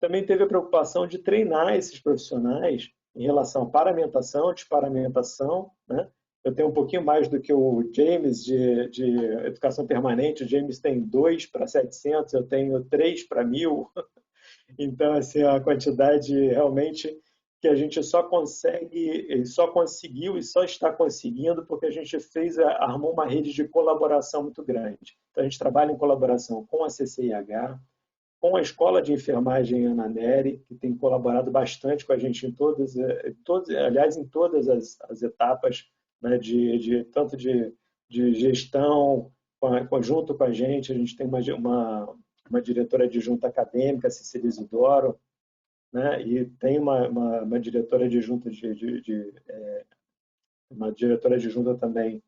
Também teve a preocupação de treinar esses profissionais em relação à paramentação, desparamentação, né? Eu tenho um pouquinho mais do que o James de educação permanente. O James tem 2 para 700, eu tenho 3 para 1.000. Então, assim, a quantidade realmente que a gente só conseguiu e só está conseguindo porque a gente armou uma rede de colaboração muito grande. Então, a gente trabalha em colaboração com a CCIH, com a Escola de Enfermagem Ana Nery, que tem colaborado bastante com a gente em todas as etapas, né, tanto de gestão, junto com a gente tem uma diretora adjunta acadêmica, Cecília Isidoro, né, e tem uma diretora adjunta uma diretora adjunta também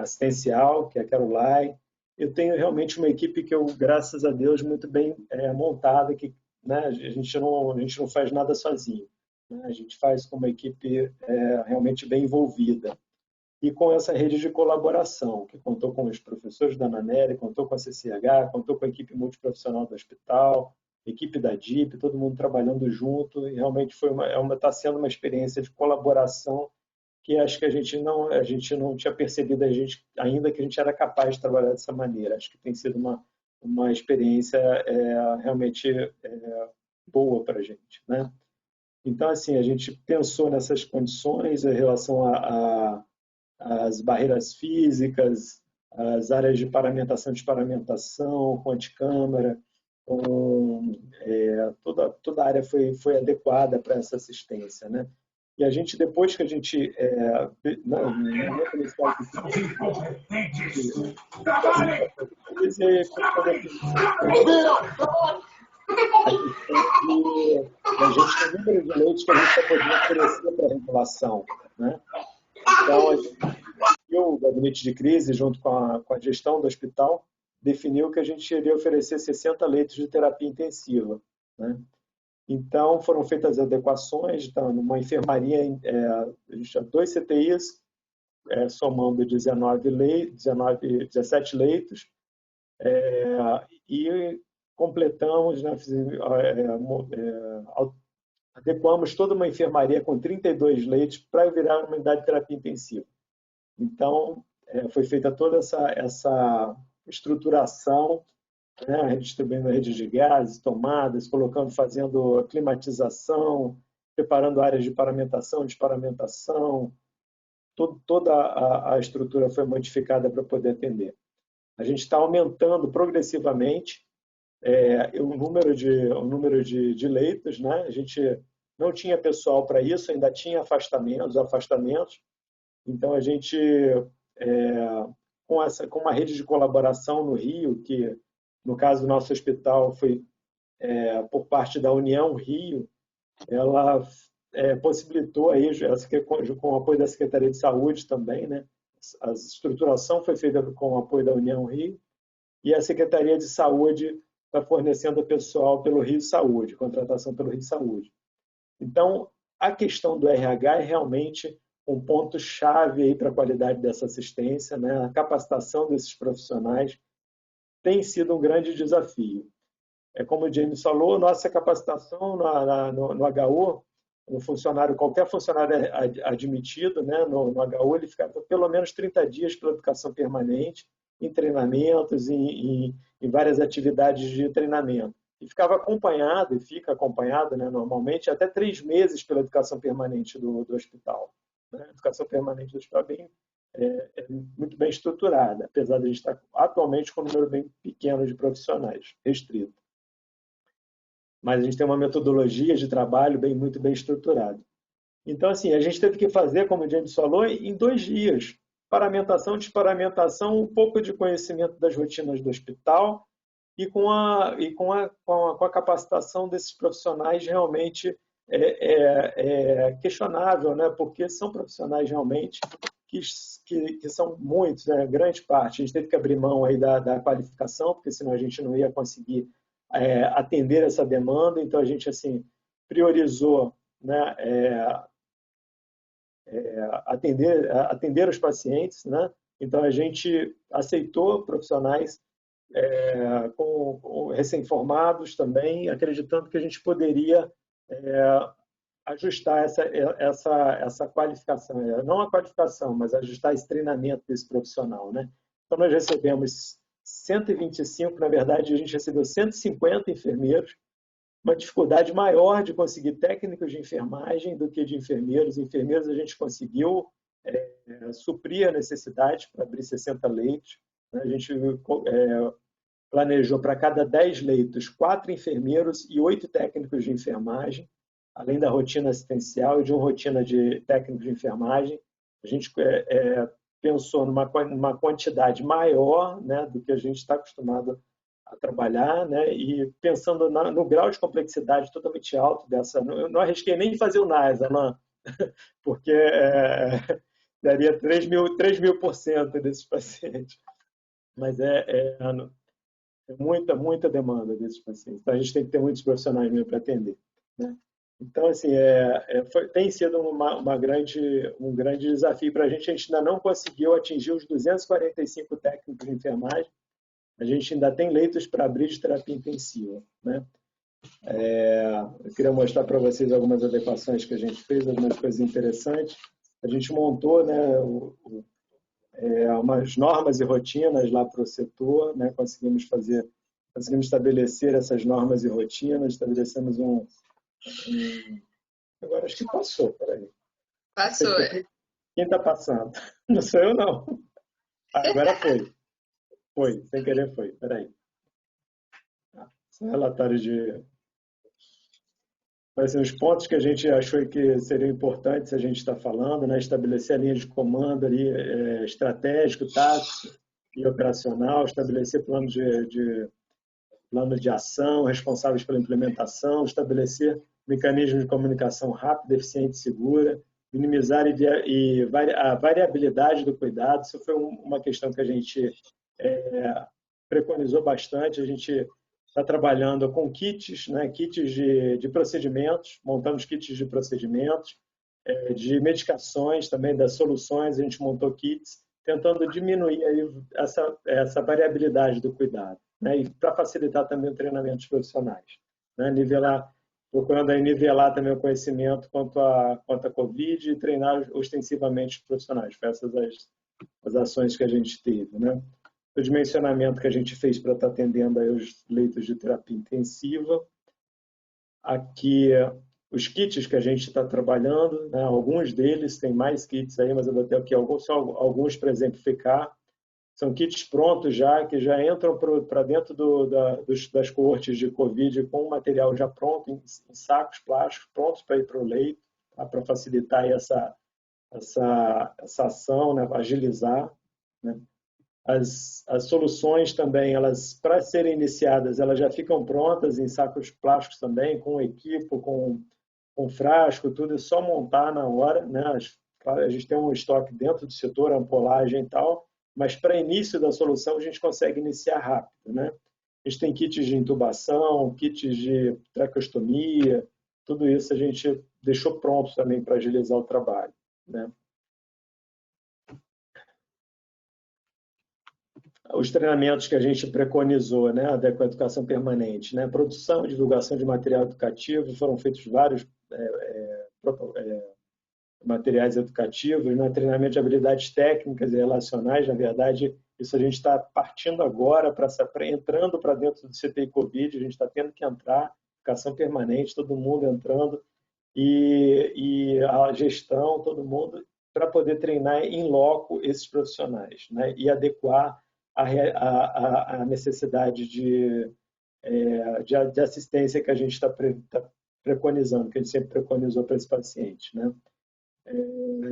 assistencial, que é a Caroline. Eu tenho realmente uma equipe que graças a Deus, muito bem montada, que, né, a gente não faz nada sozinho, né? A gente faz com uma equipe realmente bem envolvida. E com essa rede de colaboração, que contou com os professores da Ana Nery, contou com a CCH, contou com a equipe multiprofissional do hospital, equipe da DIP, todo mundo trabalhando junto, e realmente está sendo uma experiência de colaboração que acho que a gente não tinha percebido ainda que a gente era capaz de trabalhar dessa maneira. Acho que tem sido uma experiência realmente boa para a gente, né? Então, assim, a gente pensou nessas condições em relação às barreiras físicas, as áreas de paramentação, desparamentação, com anticâmara, toda a área foi adequada para essa assistência, né? E a gente, depois que a gente... A gente tem número de leitos que a gente poderia oferecer para a regulação, né? Então, o gabinete de crise, junto com a gestão do hospital, definiu que a gente iria oferecer 60 leitos de terapia intensiva, né? Então, foram feitas adequações, então, numa enfermaria, a gente tinha 2 CTIs, somando 17 leitos, e completamos, né, adequamos toda uma enfermaria com 32 leitos para virar uma unidade de terapia intensiva. Então, foi feita toda essa estruturação, né, distribuindo a rede de gases, tomadas, fazendo climatização, preparando áreas de paramentação, desparamentação. Toda a estrutura foi modificada para poder atender. A gente está aumentando progressivamente o número de leitos, né? A gente não tinha pessoal para isso, ainda tinha afastamentos. Então, a gente, com uma rede de colaboração no Rio, que, no caso do nosso hospital, foi por parte da União Rio, ela possibilitou, aí, com o apoio da Secretaria de Saúde também, né? A estruturação foi feita com o apoio da União Rio, e a Secretaria de Saúde está fornecendo pessoal pelo Rio Saúde, contratação pelo Rio Saúde. Então, a questão do RH é realmente um ponto-chave para a qualidade dessa assistência, né? A capacitação desses profissionais tem sido um grande desafio. Como o James falou, nossa capacitação no HU, qualquer funcionário admitido, né, no HU, ele ficava pelo menos 30 dias pela educação permanente, em treinamentos, em várias atividades de treinamento. E ficava acompanhado, e fica acompanhado, né, normalmente, até 3 meses pela educação permanente do hospital. Né? A educação permanente do hospital é muito bem estruturada, apesar de a gente estar atualmente com um número bem pequeno de profissionais, restrito. Mas a gente tem uma metodologia de trabalho muito bem estruturada. Então, assim, a gente teve que fazer, como o James falou, em 2 dias. Paramentação, desparamentação, um pouco de conhecimento das rotinas do hospital e com a capacitação desses profissionais realmente questionável, né? Porque são profissionais realmente que são muitos, né? Grande parte. A gente teve que abrir mão aí da qualificação, porque senão a gente não ia conseguir atender essa demanda. Então, a gente assim priorizou, né, atender os pacientes, né? Então, a gente aceitou profissionais recém-formados também, acreditando que a gente poderia ajustar essa qualificação, não a qualificação, mas ajustar esse treinamento desse profissional, né? Então, nós recebemos 125, na verdade, a gente recebeu 150 enfermeiros, uma dificuldade maior de conseguir técnicos de enfermagem do que de enfermeiros. Enfermeiros a gente conseguiu suprir a necessidade para abrir 60 leitos. A gente planejou para cada 10 leitos 4 enfermeiros e 8 técnicos de enfermagem, além da rotina assistencial e de uma rotina de técnicos de enfermagem. A gente pensou numa quantidade maior, né, do que a gente está acostumado a trabalhar, né, e pensando no grau de complexidade totalmente alto dessa. Não arrisquei nem fazer o NAS, Alain, porque daria 3.000% desses pacientes. Mas muita demanda desses pacientes. Então, a gente tem que ter muitos profissionais mesmo para atender, né? Então, assim, tem sido um grande desafio para a gente. A gente ainda não conseguiu atingir os 245 técnicos de enfermagem. A gente ainda tem leitos para abrir de terapia intensiva, né? Eu queria mostrar para vocês algumas adequações que a gente fez, algumas coisas interessantes. A gente montou, né, umas normas e rotinas lá para o setor, né? Conseguimos estabelecer essas normas e rotinas, estabelecemos Agora acho que passou, peraí. Passou. Quem está passando? Não sou eu, não. Agora foi. Foi, sem querer foi. Peraí. São relatórios de... Mas, os pontos que a gente achou que seriam importantes a gente está falando, né? Estabelecer a linha de comando ali, estratégico, tático e operacional, estabelecer plano de ação, responsáveis pela implementação, estabelecer mecanismos de comunicação rápida, eficiente e segura, minimizar a variabilidade do cuidado. Isso foi uma questão que a gente preconizou bastante. A gente está trabalhando com kits, né, kits de procedimentos, montamos kits de procedimentos, de medicações também, das soluções, a gente montou kits, tentando diminuir aí essa variabilidade do cuidado, né, e para facilitar também o treinamento dos profissionais, né, procurando aí nivelar também o conhecimento quanto à Covid e treinar ostensivamente os profissionais. Foi essas as ações que a gente teve, né? O dimensionamento que a gente fez para estar atendendo aí os leitos de terapia intensiva. Aqui, os kits que a gente está trabalhando, né? Alguns deles, tem mais kits aí, mas eu vou ter aqui alguns para exemplificar. São kits prontos já, que já entram para dentro das coortes de Covid com o material já pronto, em sacos plásticos, prontos para ir para o leito, tá? Para facilitar essa ação, né? Agilizar, né? As soluções também, elas para serem iniciadas, elas já ficam prontas em sacos plásticos também, com equipo, com frasco, tudo, é só montar na hora, né? Claro, a gente tem um estoque dentro do setor, ampolagem e tal, mas para início da solução a gente consegue iniciar rápido, né? A gente tem kits de intubação, kits de traqueostomia, tudo isso a gente deixou pronto também para agilizar o trabalho, né? Os treinamentos que a gente preconizou, né, com a educação permanente, né, produção e divulgação de material educativo, foram feitos vários materiais educativos, né, treinamento de habilidades técnicas e relacionais. Na verdade, isso a gente está partindo agora, entrando para dentro do CTI Covid, a gente está tendo que entrar, educação permanente, todo mundo entrando, e a gestão, todo mundo, para poder treinar em loco esses profissionais, né, e adequar a necessidade de assistência que a gente está preconizando, que a gente sempre preconizou para esse paciente, né?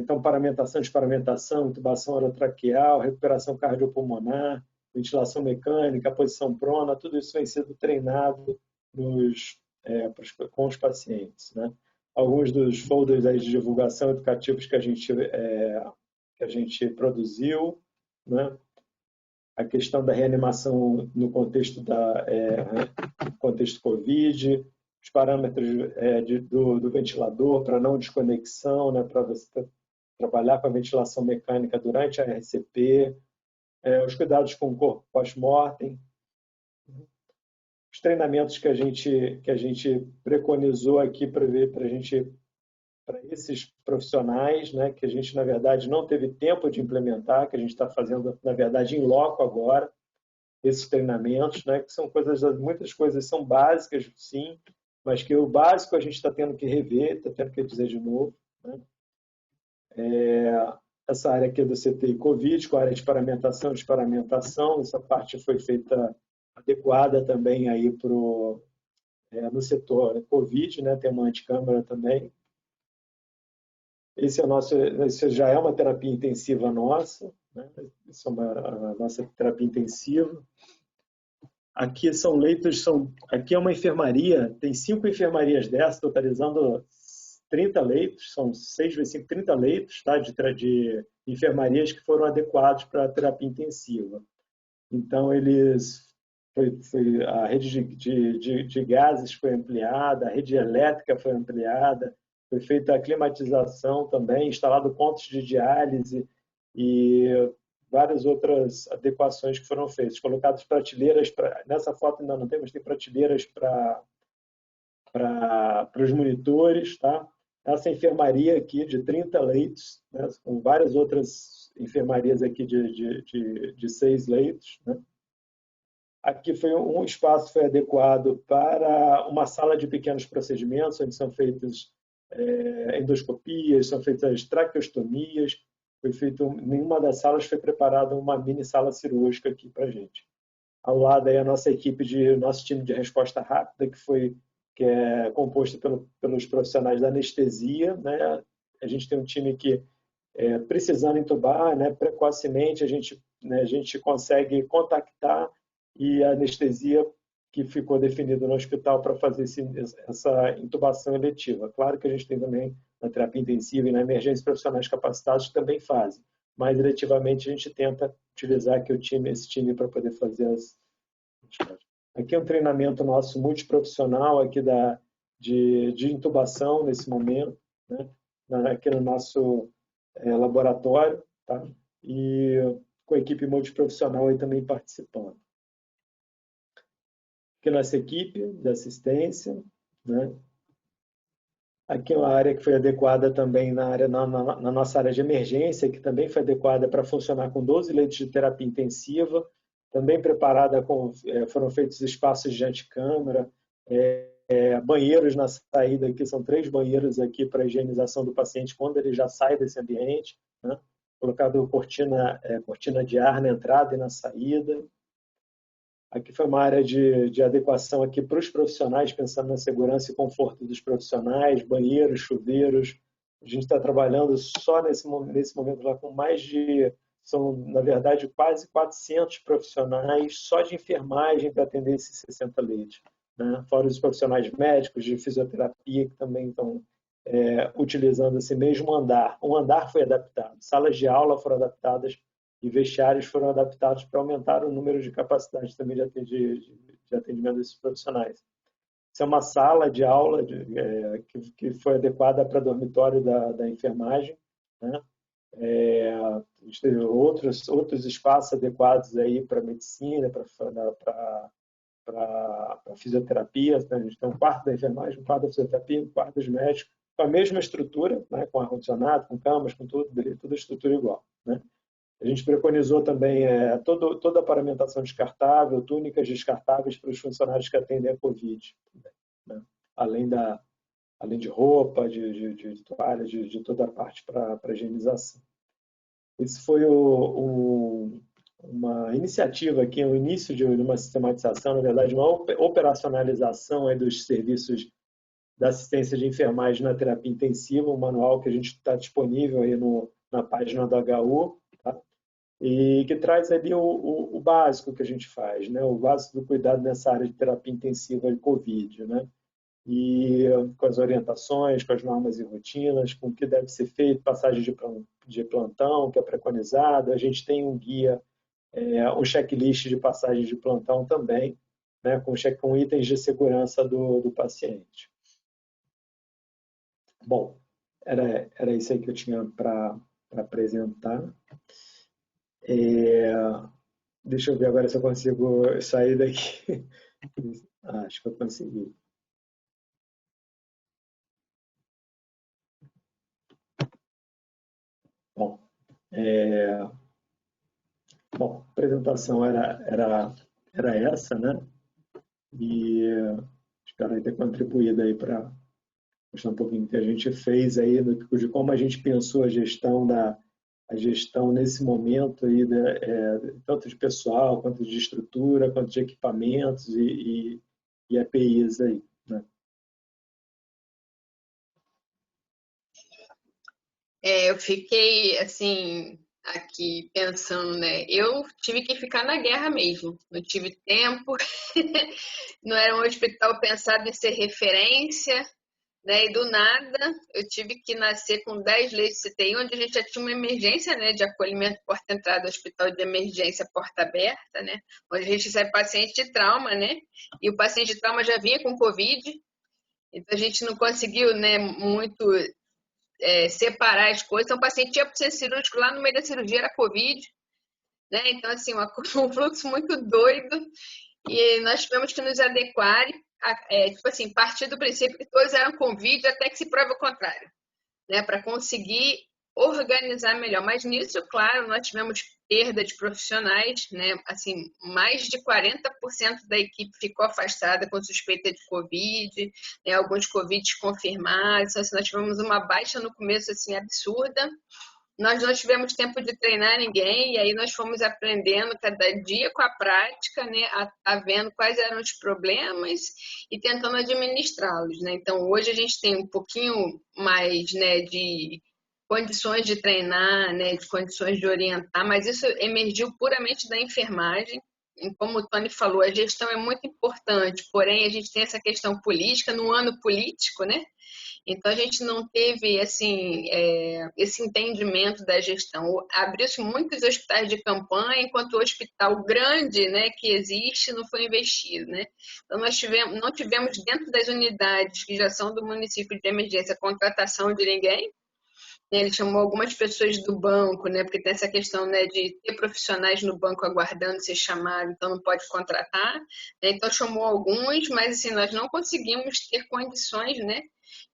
Então, paramentação, desparamentação, intubação orotraqueal, recuperação cardiopulmonar, ventilação mecânica, posição prona, tudo isso vem sendo treinado com os pacientes, né? Alguns dos folders aí de divulgação educativos que a gente produziu, né? A questão da reanimação no contexto contexto COVID, os parâmetros do ventilador para não desconexão, né, para você trabalhar com a ventilação mecânica durante a RCP, os cuidados com o corpo pós-mortem, os treinamentos que a gente preconizou aqui para esses profissionais, né, que a gente, na verdade, não teve tempo de implementar, que a gente está fazendo, na verdade, em loco agora, esses treinamentos, né, que são muitas coisas são básicas, sim, mas que o básico a gente está tendo que rever, está tendo que dizer de novo, né? Essa área aqui do CTI Covid, com a área de paramentação, essa parte foi feita adequada também aí no setor Covid, né? Tem uma anticâmara também. Esse já é uma terapia intensiva nossa, né? Isso é a nossa terapia intensiva. Aqui são leitos, aqui é uma enfermaria, tem 5 enfermarias dessas, totalizando 30 leitos, são 6 vezes 5, 30 leitos, tá? de enfermarias que foram adequados para a terapia intensiva. Então, a rede de gases foi ampliada, a rede elétrica foi ampliada, foi feita a climatização também, instalado pontos de diálise e várias outras adequações que foram feitas. Colocadas prateleiras, nessa foto ainda não tem, mas tem prateleiras para os monitores, tá? Essa enfermaria aqui de 30 leitos, né, com várias outras enfermarias aqui de 6 leitos, né? Aqui um espaço foi adequado para uma sala de pequenos procedimentos, onde são feitas endoscopias, são feitas traqueostomias. Em uma das salas foi preparada uma mini sala cirúrgica aqui para a gente. Ao lado aí a nossa nosso time de resposta rápida, que é composto pelos profissionais da anestesia, né? A gente tem um time que, precisando entubar, né, precocemente, a gente consegue contactar, e a anestesia que ficou definida no hospital para fazer essa intubação eletiva. Claro que a gente tem também na terapia intensiva e na emergência profissionais capacitados que também fazem, mas eletivamente a gente tenta utilizar aqui esse time para poder fazer Aqui é um treinamento nosso multiprofissional aqui de intubação nesse momento, né? Aqui no nosso laboratório, tá? E com a equipe multiprofissional aí também participando. Aqui nossa equipe de assistência, né? Aqui é uma área que foi adequada também na nossa área de emergência, que também foi adequada para funcionar com 12 leitos de terapia intensiva, também preparada foram feitos espaços de anticâmara, banheiros na saída, aqui são 3 banheiros aqui para a higienização do paciente quando ele já sai desse ambiente, né? colocado cortina de ar na entrada e na saída. Aqui foi uma área de adequação aqui para os profissionais, pensando na segurança e conforto dos profissionais, banheiros, chuveiros. A gente está trabalhando só nesse momento lá com são, na verdade, quase 400 profissionais só de enfermagem para atender esses 60 leitos, né? Fora os profissionais médicos, de fisioterapia, que também estão utilizando esse mesmo andar. Um andar foi adaptado, salas de aula foram adaptadas e vestiários foram adaptados para aumentar o número de capacidade também de atendimento desses profissionais. Isso é uma sala de aula que foi adequada para dormitório da enfermagem, né? A gente teve outros espaços adequados aí para medicina, para fisioterapia. Né? A gente tem um quarto da enfermagem, um quarto da fisioterapia, um quarto dos médicos, com a mesma estrutura, né? Com ar-condicionado, com camas, com tudo, toda a estrutura igual, né? A gente preconizou também toda a paramentação descartável, túnicas descartáveis para os funcionários que atendem a Covid, né? Além de roupa, de toalha, de toda a parte para higienização. Esse foi uma iniciativa aqui, o início de uma sistematização, na verdade, uma operacionalização aí dos serviços da assistência de enfermagem na terapia intensiva, um manual que a gente está disponível aí na página do HU, tá? E que traz ali o básico que a gente faz, né? O básico do cuidado nessa área de terapia intensiva de Covid, né? E com as orientações, com as normas e rotinas, com o que deve ser feito, passagem de plantão, que é preconizado. A gente tem um guia, um checklist de passagem de plantão também, né? Com itens de segurança do paciente. Bom, era isso aí que eu tinha para apresentar. Deixa eu ver agora se eu consigo sair daqui. Acho que eu consegui. Bom, a apresentação era essa, né? E espero ter contribuído aí para mostrar um pouquinho do que a gente fez aí, de como a gente pensou a gestão nesse momento aí, né? Tanto de pessoal, quanto de estrutura, quanto de equipamentos e APIs aí, né? Eu fiquei, assim, aqui pensando, né? Eu tive que ficar na guerra mesmo. Não tive tempo. Não era um hospital pensado em ser referência, né? E do nada, eu tive que nascer com 10 leitos de CTI, onde a gente já tinha uma emergência, né? De acolhimento porta-entrada, hospital de emergência porta aberta, né? Onde a gente recebe paciente de trauma, né? E o paciente de trauma já vinha com Covid. Então, a gente não conseguiu, né, muito separar as coisas. Então, o paciente ia para o centro cirúrgico, lá no meio da cirurgia era Covid, né? Então, assim, um fluxo muito doido. E nós tivemos que nos adequar, tipo assim, partir do princípio que todos eram Covid até que se prova o contrário, né? Para conseguir organizar melhor. Mas nisso, claro, nós tivemos perda de profissionais, né? Assim, mais de 40% da equipe ficou afastada com suspeita de Covid, né? Alguns Covid confirmados. Então, assim, nós tivemos uma baixa no começo, assim, absurda. Nós não tivemos tempo de treinar ninguém, e aí nós fomos aprendendo cada dia com a prática, né, a vendo quais eram os problemas e tentando administrá-los, né? Então, hoje a gente tem um pouquinho mais, né, de condições de treinar, né, de condições de orientar, mas isso emergiu puramente da enfermagem. E como o Tony falou, a gestão é muito importante, porém a gente tem essa questão política, no ano político, né? Então, a gente não teve assim, esse entendimento da gestão. Abriu-se muitos hospitais de campanha, enquanto o hospital grande, né, que existe não foi investido, né? Então, não tivemos dentro das unidades que já são do município de emergência contratação de ninguém. Ele chamou algumas pessoas do banco, né, porque tem essa questão, né, de ter profissionais no banco aguardando ser chamado, então não pode contratar, né? Então chamou alguns, mas assim, nós não conseguimos ter condições, né,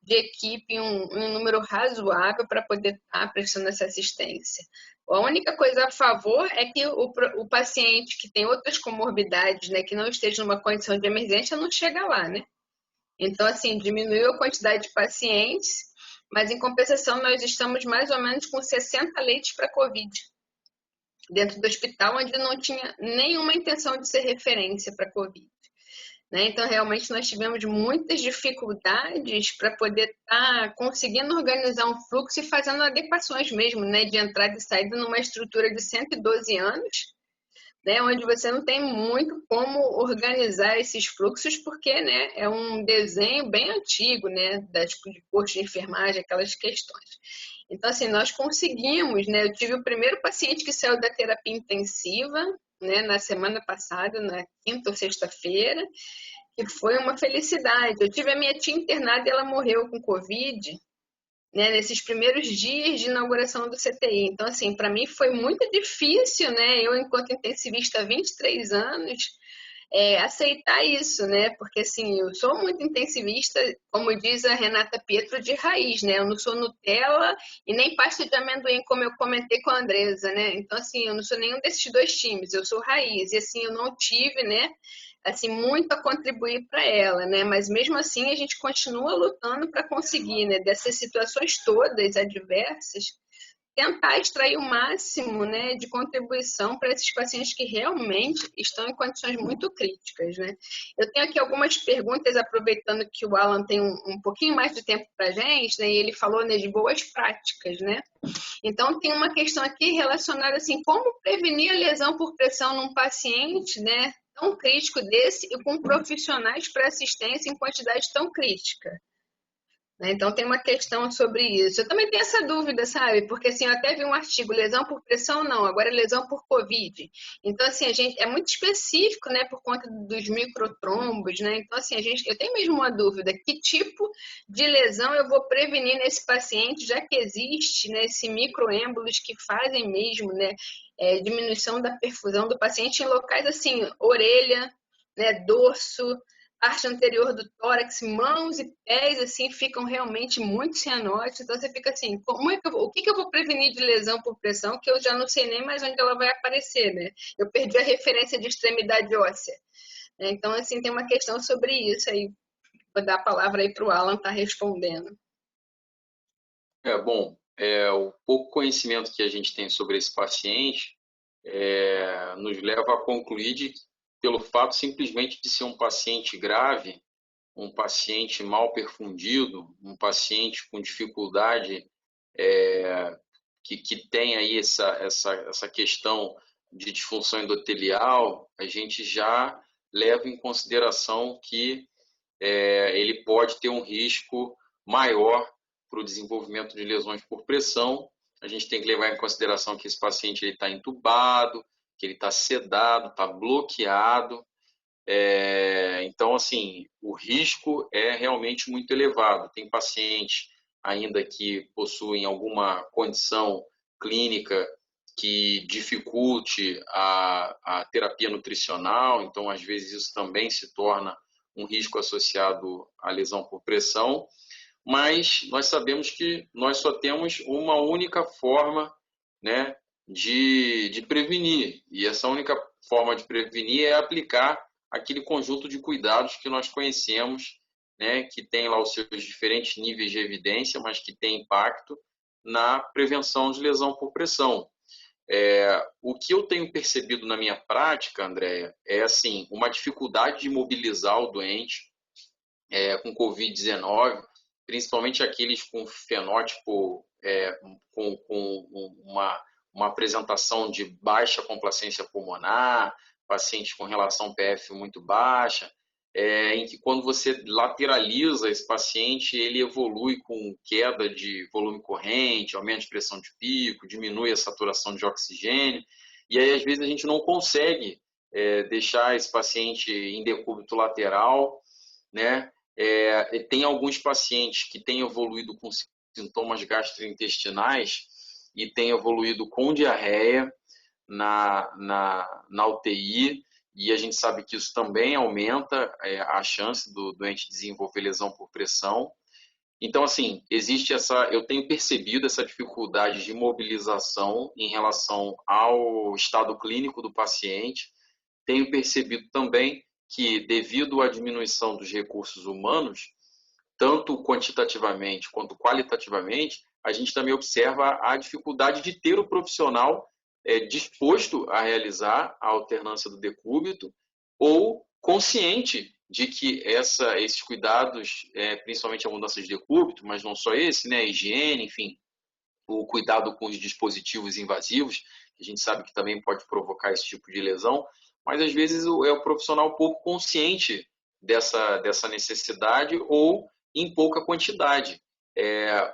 de equipe, um número razoável para poder estar prestando essa assistência. A única coisa a favor é que o paciente que tem outras comorbidades, né, que não esteja numa condição de emergência, não chega lá, né? Então, assim, diminuiu a quantidade de pacientes, mas em compensação nós estamos mais ou menos com 60 leitos para Covid dentro do hospital, onde não tinha nenhuma intenção de ser referência para Covid. Né? Então, realmente, nós tivemos muitas dificuldades para poder estar conseguindo organizar um fluxo e fazendo adequações mesmo, né? De entrada e saída numa estrutura de 112 anos, né? Onde você não tem muito como organizar esses fluxos, porque, né, é um desenho bem antigo, né? De curso de enfermagem, aquelas questões. Então, assim, nós conseguimos, né? Eu tive o primeiro paciente que saiu da terapia intensiva, né, na semana passada, na quinta ou sexta-feira, que foi uma felicidade. Eu tive a minha tia internada e ela morreu com Covid, né, nesses primeiros dias de inauguração do CTI. Então, assim, para mim foi muito difícil, né, eu, enquanto intensivista há 23 anos, aceitar isso, né? Porque, assim, eu sou muito intensivista, como diz a Renata Pietro, de raiz, né? Eu não sou Nutella e nem pasta de amendoim, como eu comentei com a Andresa, né? Então, assim, eu não sou nenhum desses dois times, eu sou raiz. E, assim, eu não tive, né, assim, muito a contribuir para ela, né? Mas, mesmo assim, a gente continua lutando para conseguir, né, dessas situações todas adversas, tentar extrair o máximo, né, de contribuição para esses pacientes que realmente estão em condições muito críticas, né? Eu tenho aqui algumas perguntas, aproveitando que o Alan tem um pouquinho mais de tempo para a gente, né, e ele falou, né, de boas práticas, né? Então, tem uma questão aqui relacionada, assim, como prevenir a lesão por pressão num paciente, né, tão crítico desse e com profissionais para assistência em quantidade tão crítica. Então, tem uma questão sobre isso. Eu também tenho essa dúvida, sabe? Porque, assim, eu até vi um artigo, lesão por pressão não, agora é lesão por Covid. Então, assim, a gente é muito específico, né, por conta dos microtrombos, né? Então, assim, eu tenho mesmo uma dúvida, que tipo de lesão eu vou prevenir nesse paciente, já que existe, né, esse microêmbolos que fazem mesmo, né, diminuição da perfusão do paciente em locais, assim, orelha, né, dorso, parte anterior do tórax, mãos e pés, assim, ficam realmente muito cianóticos. Então, você fica assim, o que eu vou prevenir de lesão por pressão, que eu já não sei nem mais onde ela vai aparecer, né? Eu perdi a referência de extremidade óssea. Então, assim, tem uma questão sobre isso aí. Vou dar a palavra aí para o Alan estar respondendo. Bom, o pouco conhecimento que a gente tem sobre esse paciente nos leva a concluir pelo fato simplesmente de ser um paciente grave, um paciente mal perfundido, um paciente com dificuldade que tem aí essa questão de disfunção endotelial, a gente já leva em consideração que ele pode ter um risco maior para o desenvolvimento de lesões por pressão. A gente tem que levar em consideração que esse paciente está entubado, que ele está sedado, está bloqueado. Então, assim, o risco é realmente muito elevado. Tem pacientes ainda que possuem alguma condição clínica que dificulte a terapia nutricional, então, às vezes, isso também se torna um risco associado à lesão por pressão, mas nós sabemos que nós só temos uma única forma, né, de prevenir, e essa única forma de prevenir é aplicar aquele conjunto de cuidados que nós conhecemos, né, que tem lá os seus diferentes níveis de evidência, mas que tem impacto na prevenção de lesão por pressão. O que eu tenho percebido na minha prática, Andréia, é assim, uma dificuldade de mobilizar o doente com Covid-19, principalmente aqueles com fenótipo, com uma apresentação de baixa complacência pulmonar, pacientes com relação PF muito baixa, em que quando você lateraliza esse paciente, ele evolui com queda de volume corrente, aumento de pressão de pico, diminui a saturação de oxigênio, e aí às vezes a gente não consegue deixar esse paciente em decúbito lateral, né? Tem alguns pacientes que têm evoluído com sintomas gastrointestinais e têm evoluído com diarreia na UTI, e a gente sabe que isso também aumenta a chance do doente desenvolver lesão por pressão. Então, assim, eu tenho percebido essa dificuldade de mobilização em relação ao estado clínico do paciente. Tenho percebido também que, devido à diminuição dos recursos humanos, tanto quantitativamente quanto qualitativamente, a gente também observa a dificuldade de ter o profissional disposto a realizar a alternância do decúbito ou consciente de que esses cuidados, principalmente a mudança de decúbito, mas não só esse, né, a higiene, enfim, o cuidado com os dispositivos invasivos, que a gente sabe que também pode provocar esse tipo de lesão, mas às vezes é o profissional pouco consciente dessa necessidade ou em pouca quantidade.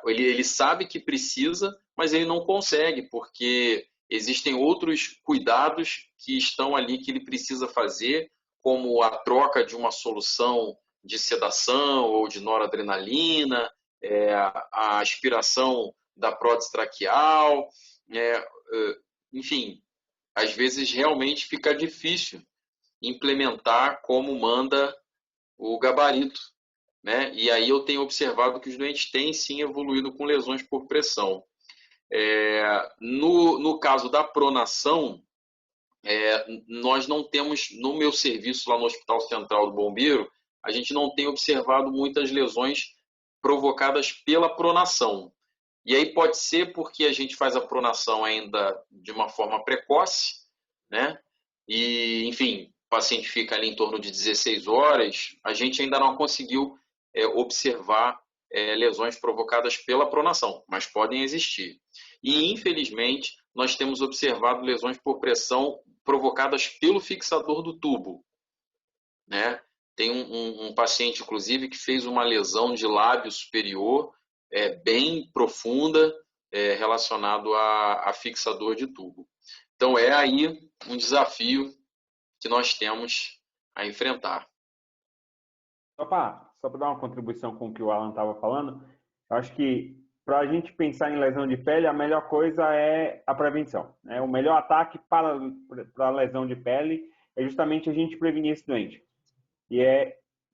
Ele sabe que precisa, mas ele não consegue, porque existem outros cuidados que estão ali que ele precisa fazer, como a troca de uma solução de sedação ou de noradrenalina, a aspiração da prótese traqueal, enfim, às vezes realmente fica difícil implementar como manda o gabarito, né? E aí eu tenho observado que os doentes têm sim evoluído com lesões por pressão. No caso da pronação, nós não temos, no meu serviço lá no Hospital Central do Bombeiro, a gente não tem observado muitas lesões provocadas pela pronação. E aí pode ser porque a gente faz a pronação ainda de uma forma precoce, né? E, enfim, o paciente fica ali em torno de 16 horas, a gente ainda não conseguiu observar lesões provocadas pela pronação, mas podem existir. E, infelizmente, nós temos observado lesões por pressão provocadas pelo fixador do tubo, né? Tem um paciente, inclusive, que fez uma lesão de lábio superior bem profunda relacionado a fixador de tubo. Então, é aí um desafio que nós temos a enfrentar. Só para dar uma contribuição com o que o Alan estava falando, eu acho que para a gente pensar em lesão de pele, a melhor coisa é a prevenção, né? O melhor ataque para a lesão de pele é justamente a gente prevenir esse doente. E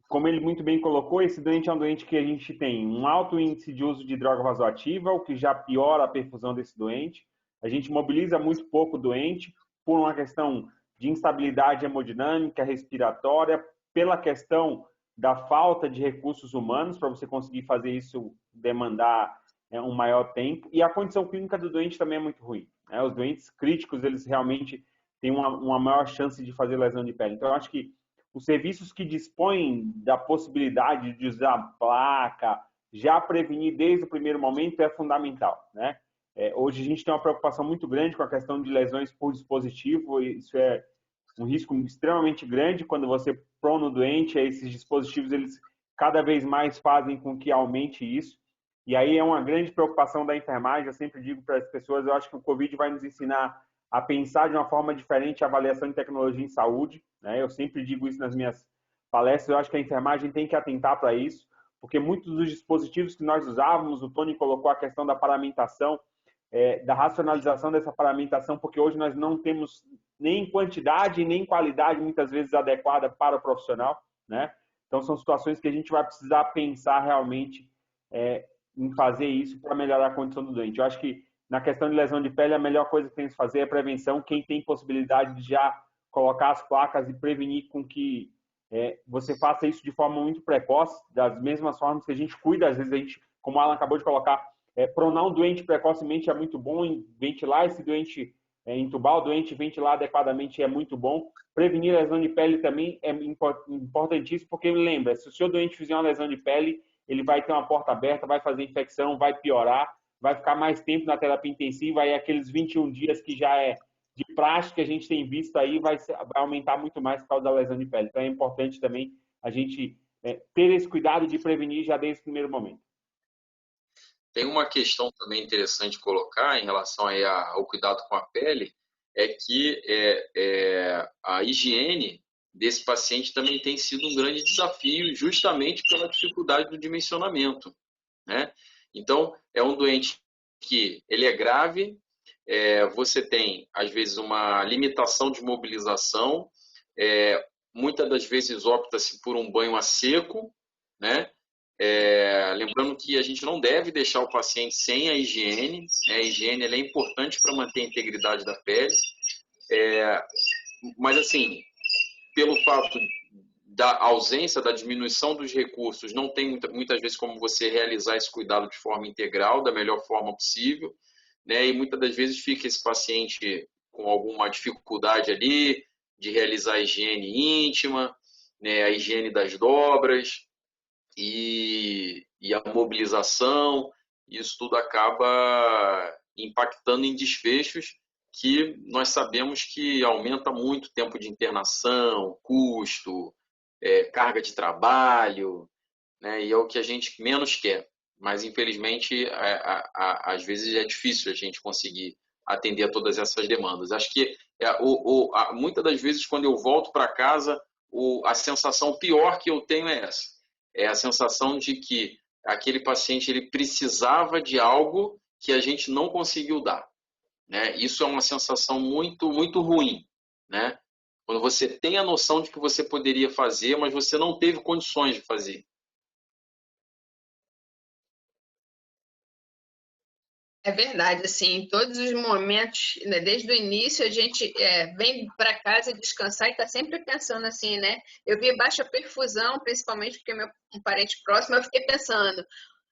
como ele muito bem colocou, esse doente é um doente que a gente tem um alto índice de uso de droga vasoativa, o que já piora a perfusão desse doente. A gente mobiliza muito pouco o doente por uma questão de instabilidade hemodinâmica, respiratória, pela questão da falta de recursos humanos para você conseguir fazer isso demandar um maior tempo. E a condição clínica do doente também é muito ruim, né? Os doentes críticos, eles realmente têm uma maior chance de fazer lesão de pele. Então, eu acho que os serviços que dispõem da possibilidade de usar placa, já prevenir desde o primeiro momento é fundamental, né? Hoje a gente tem uma preocupação muito grande com a questão de lesões por dispositivo, e isso é um risco extremamente grande quando você prona o doente, esses dispositivos eles cada vez mais fazem com que aumente isso, e aí é uma grande preocupação da enfermagem. Eu sempre digo para as pessoas, eu acho que o Covid vai nos ensinar a pensar de uma forma diferente a avaliação de tecnologia em saúde, né? Eu sempre digo isso nas minhas palestras, eu acho que a enfermagem tem que atentar para isso, porque muitos dos dispositivos que nós usávamos, o Tony colocou a questão da paramentação, da racionalização dessa paramentação, porque hoje nós não temos nem quantidade nem qualidade muitas vezes adequada para o profissional, né? Então são situações que a gente vai precisar pensar realmente em fazer isso para melhorar a condição do doente. Eu acho que na questão de lesão de pele, a melhor coisa que tem que fazer é prevenção. Quem tem possibilidade de já colocar as placas e prevenir com que você faça isso de forma muito precoce, das mesmas formas que a gente cuida, às vezes a gente, como o Alan acabou de colocar, pronar um doente precocemente é muito bom, ventilar esse doente, entubar o doente, ventilar adequadamente é muito bom. Prevenir lesão de pele também é importantíssimo, porque lembra, se o seu doente fizer uma lesão de pele, ele vai ter uma porta aberta, vai fazer infecção, vai piorar, vai ficar mais tempo na terapia intensiva, aí aqueles 21 dias que já é de prática que a gente tem visto aí vai aumentar muito mais por causa da lesão de pele. Então é importante também a gente ter esse cuidado de prevenir já desde o primeiro momento. Tem uma questão também interessante colocar em relação aí ao cuidado com a pele, é que a higiene desse paciente também tem sido um grande desafio, justamente pela dificuldade do dimensionamento, né? Então, é um doente que ele é grave, você tem, às vezes, uma limitação de mobilização, muitas das vezes opta-se por um banho a seco, né? Lembrando que a gente não deve deixar o paciente sem a higiene, né? A higiene ela é importante para manter a integridade da pele, mas assim, pelo fato da ausência, da diminuição dos recursos, não tem muitas vezes como você realizar esse cuidado de forma integral, da melhor forma possível, né? E muitas das vezes fica esse paciente com alguma dificuldade ali de realizar a higiene íntima, né? A higiene das dobras e a mobilização. Isso tudo acaba impactando em desfechos que nós sabemos que aumenta muito o tempo de internação, custo, carga de trabalho, né? E é o que a gente menos quer. Mas, infelizmente, às vezes é difícil a gente conseguir atender a todas essas demandas. Acho que muitas das vezes, quando eu volto para casa, a sensação pior que eu tenho é essa. É a sensação de que aquele paciente ele precisava de algo que a gente não conseguiu dar, né? Isso é uma sensação muito, muito ruim, né? Quando você tem a noção de que você poderia fazer, mas você não teve condições de fazer. É verdade, assim, em todos os momentos, né, desde o início, a gente vem para casa descansar e está sempre pensando assim, né? Eu vi baixa perfusão, principalmente porque um parente próximo, eu fiquei pensando,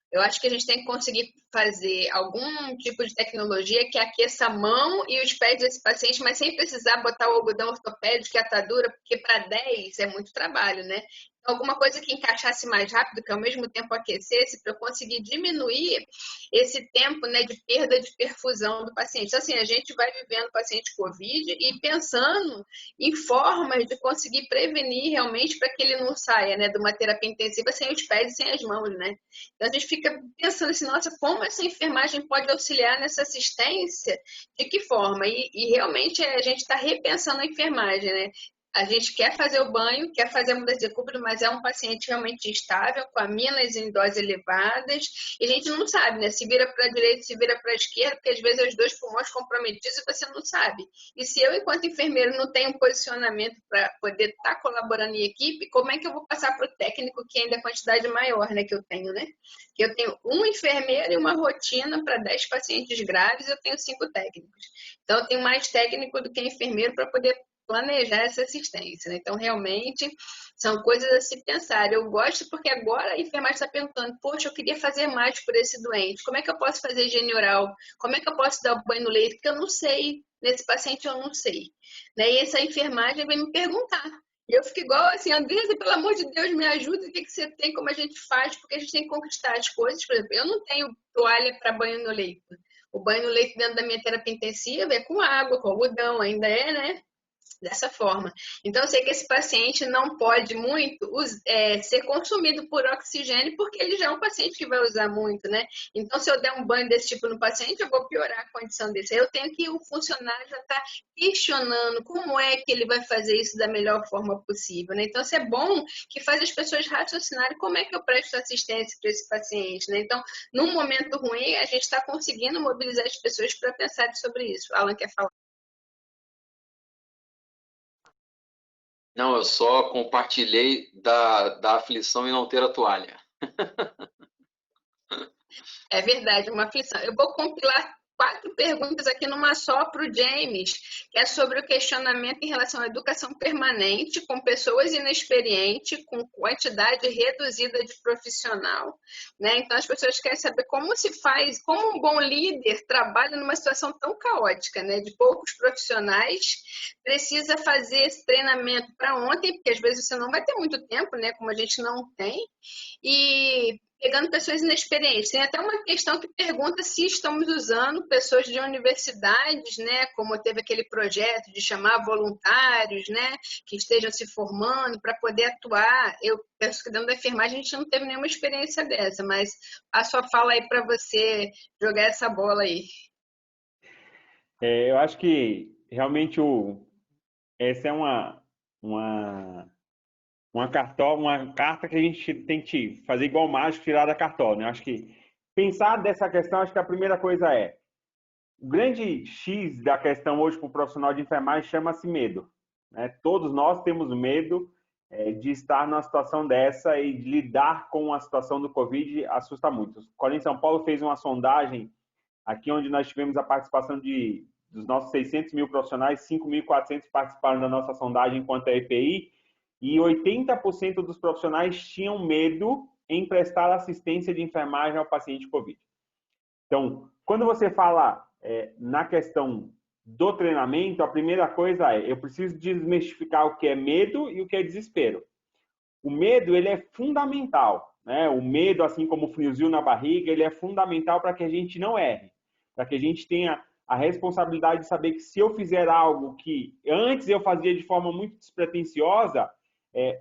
eu acho que a gente tem que conseguir fazer algum tipo de tecnologia que aqueça a mão e os pés desse paciente, mas sem precisar botar o algodão ortopédico e a atadura, porque para 10 é muito trabalho, né? Alguma coisa que encaixasse mais rápido, que ao mesmo tempo aquecesse, para eu conseguir diminuir esse tempo, né, de perda de perfusão do paciente. Então, assim, a gente vai vivendo paciente COVID e pensando em formas de conseguir prevenir realmente para que ele não saia, né, de uma terapia intensiva sem os pés e sem as mãos, né? Então, a gente fica pensando assim, nossa, como essa enfermagem pode auxiliar nessa assistência? De que forma? E realmente a gente está repensando a enfermagem, né? A gente quer fazer o banho, quer fazer a mudança de cúbito, mas é um paciente realmente estável, com aminas em doses elevadas, e a gente não sabe, né? Se vira para a direita, se vira para a esquerda, porque às vezes é os dois pulmões comprometidos e você não sabe. E se eu, enquanto enfermeiro, não tenho um posicionamento para poder estar colaborando em equipe, como é que eu vou passar para o técnico, que ainda é a quantidade maior, né, que eu tenho, né? Que eu tenho um enfermeiro e uma rotina para 10 pacientes graves, eu tenho 5 técnicos. Então, eu tenho mais técnico do que enfermeiro para poder planejar essa assistência, né? Então, realmente, são coisas a se pensar. Eu gosto porque agora a enfermagem está perguntando, poxa, eu queria fazer mais por esse doente. Como é que eu posso fazer higiene oral? Como é que eu posso dar o banho no leito? Porque eu não sei. Nesse paciente eu não sei. Né? E essa enfermagem vem me perguntar. E eu fico igual assim, Andresa, pelo amor de Deus, me ajuda. O que você tem, como a gente faz? Porque a gente tem que conquistar as coisas. Por exemplo, eu não tenho toalha para banho no leito. O banho no leito dentro da minha terapia intensiva é com água, com algodão, ainda é, né? Dessa forma. Então, eu sei que esse paciente não pode muito ser consumido por oxigênio, porque ele já é um paciente que vai usar muito, né? Então, se eu der um banho desse tipo no paciente, eu vou piorar a condição desse. Eu tenho que o funcionário já estar questionando como é que ele vai fazer isso da melhor forma possível, né? Então, isso é bom que faz as pessoas raciocinarem como é que eu presto assistência para esse paciente, né? Então, num momento ruim, a gente está conseguindo mobilizar as pessoas para pensar sobre isso. Alan quer falar? Não, eu só compartilhei da aflição em não ter a toalha. É verdade, uma aflição. Eu vou compilar 4 perguntas aqui numa só para o James, que é sobre o questionamento em relação à educação permanente com pessoas inexperientes, com quantidade reduzida de profissional, né? Então as pessoas querem saber como se faz, como um bom líder trabalha numa situação tão caótica, né? De poucos profissionais, precisa fazer esse treinamento para ontem, porque às vezes você não vai ter muito tempo, né? Como a gente não tem, e pegando pessoas inexperientes. Tem até uma questão que pergunta se estamos usando pessoas de universidades, né, como teve aquele projeto de chamar voluntários, né, que estejam se formando para poder atuar. Eu penso que dentro da enfermagem a gente não teve nenhuma experiência dessa, mas a sua fala aí para você jogar essa bola aí. Eu acho que realmente essa é uma carta que a gente tem que fazer igual mágico, tirar da cartola, né? Acho que pensar dessa questão, acho que a primeira coisa o grande X da questão hoje para o profissional de enfermagem chama-se medo, né? Todos nós temos medo de estar numa situação dessa e de lidar com a situação do Covid assusta muito. O Colégio São Paulo fez uma sondagem aqui onde nós tivemos a participação dos nossos 600 mil profissionais, 5.400 participaram da nossa sondagem quanto à EPI, e 80% dos profissionais tinham medo em prestar assistência de enfermagem ao paciente COVID. Então, quando você fala na questão do treinamento, a primeira coisa eu preciso desmistificar o que é medo e o que é desespero. O medo, ele é fundamental, né? O medo, assim como o friozinho na barriga, ele é fundamental para que a gente não erre, para que a gente tenha a responsabilidade de saber que se eu fizer algo que antes eu fazia de forma muito despretensiosa,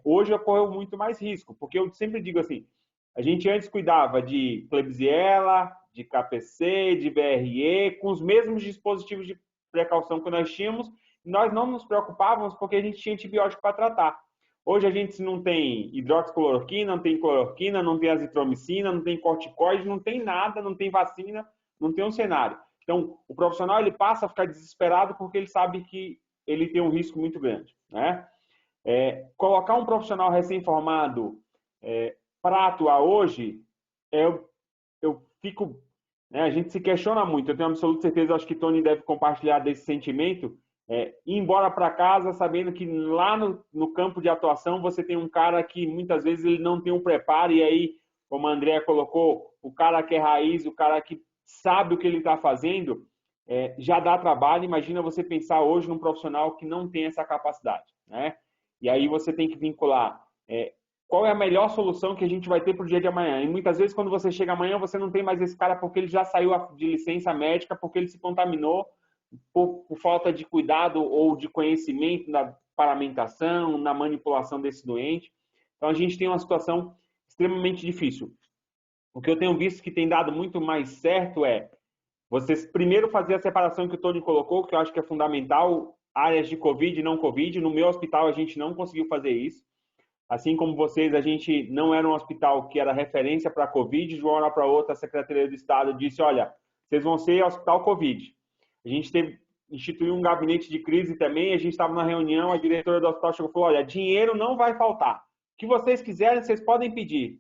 hoje eu corro muito mais risco, porque eu sempre digo assim, a gente antes cuidava de Klebsiella, de KPC, de VRE, com os mesmos dispositivos de precaução que nós tínhamos, e nós não nos preocupávamos porque a gente tinha antibiótico para tratar. Hoje a gente não tem hidroxicloroquina, não tem cloroquina, não tem azitromicina, não tem corticoide, não tem nada, não tem vacina, não tem um cenário. Então, o profissional ele passa a ficar desesperado porque ele sabe que ele tem um risco muito grande, né? Colocar um profissional recém-formado para atuar hoje, eu fico... Né, a gente se questiona muito, eu tenho absoluta certeza, acho que Tony deve compartilhar desse sentimento, ir embora para casa sabendo que lá no campo de atuação você tem um cara que muitas vezes ele não tem um preparo, e aí, como a Andrea colocou, o cara que é raiz, o cara que sabe o que ele está fazendo, já dá trabalho. Imagina você pensar hoje num profissional que não tem essa capacidade, né? E aí você tem que vincular qual é a melhor solução que a gente vai ter para o dia de amanhã. E muitas vezes quando você chega amanhã, você não tem mais esse cara porque ele já saiu de licença médica, porque ele se contaminou por falta de cuidado ou de conhecimento na paramentação, na manipulação desse doente. Então a gente tem uma situação extremamente difícil. O que eu tenho visto que tem dado muito mais certo é vocês primeiro fazer a separação que o Tony colocou, que eu acho que é fundamental, áreas de Covid e não Covid. No meu hospital a gente não conseguiu fazer isso. Assim como vocês, a gente não era um hospital que era referência para Covid. De uma hora para outra, a Secretaria do Estado disse, olha, vocês vão ser hospital Covid. A gente instituiu um gabinete de crise também, a gente estava na reunião, a diretora do hospital chegou e falou, olha, dinheiro não vai faltar. O que vocês quiserem, vocês podem pedir.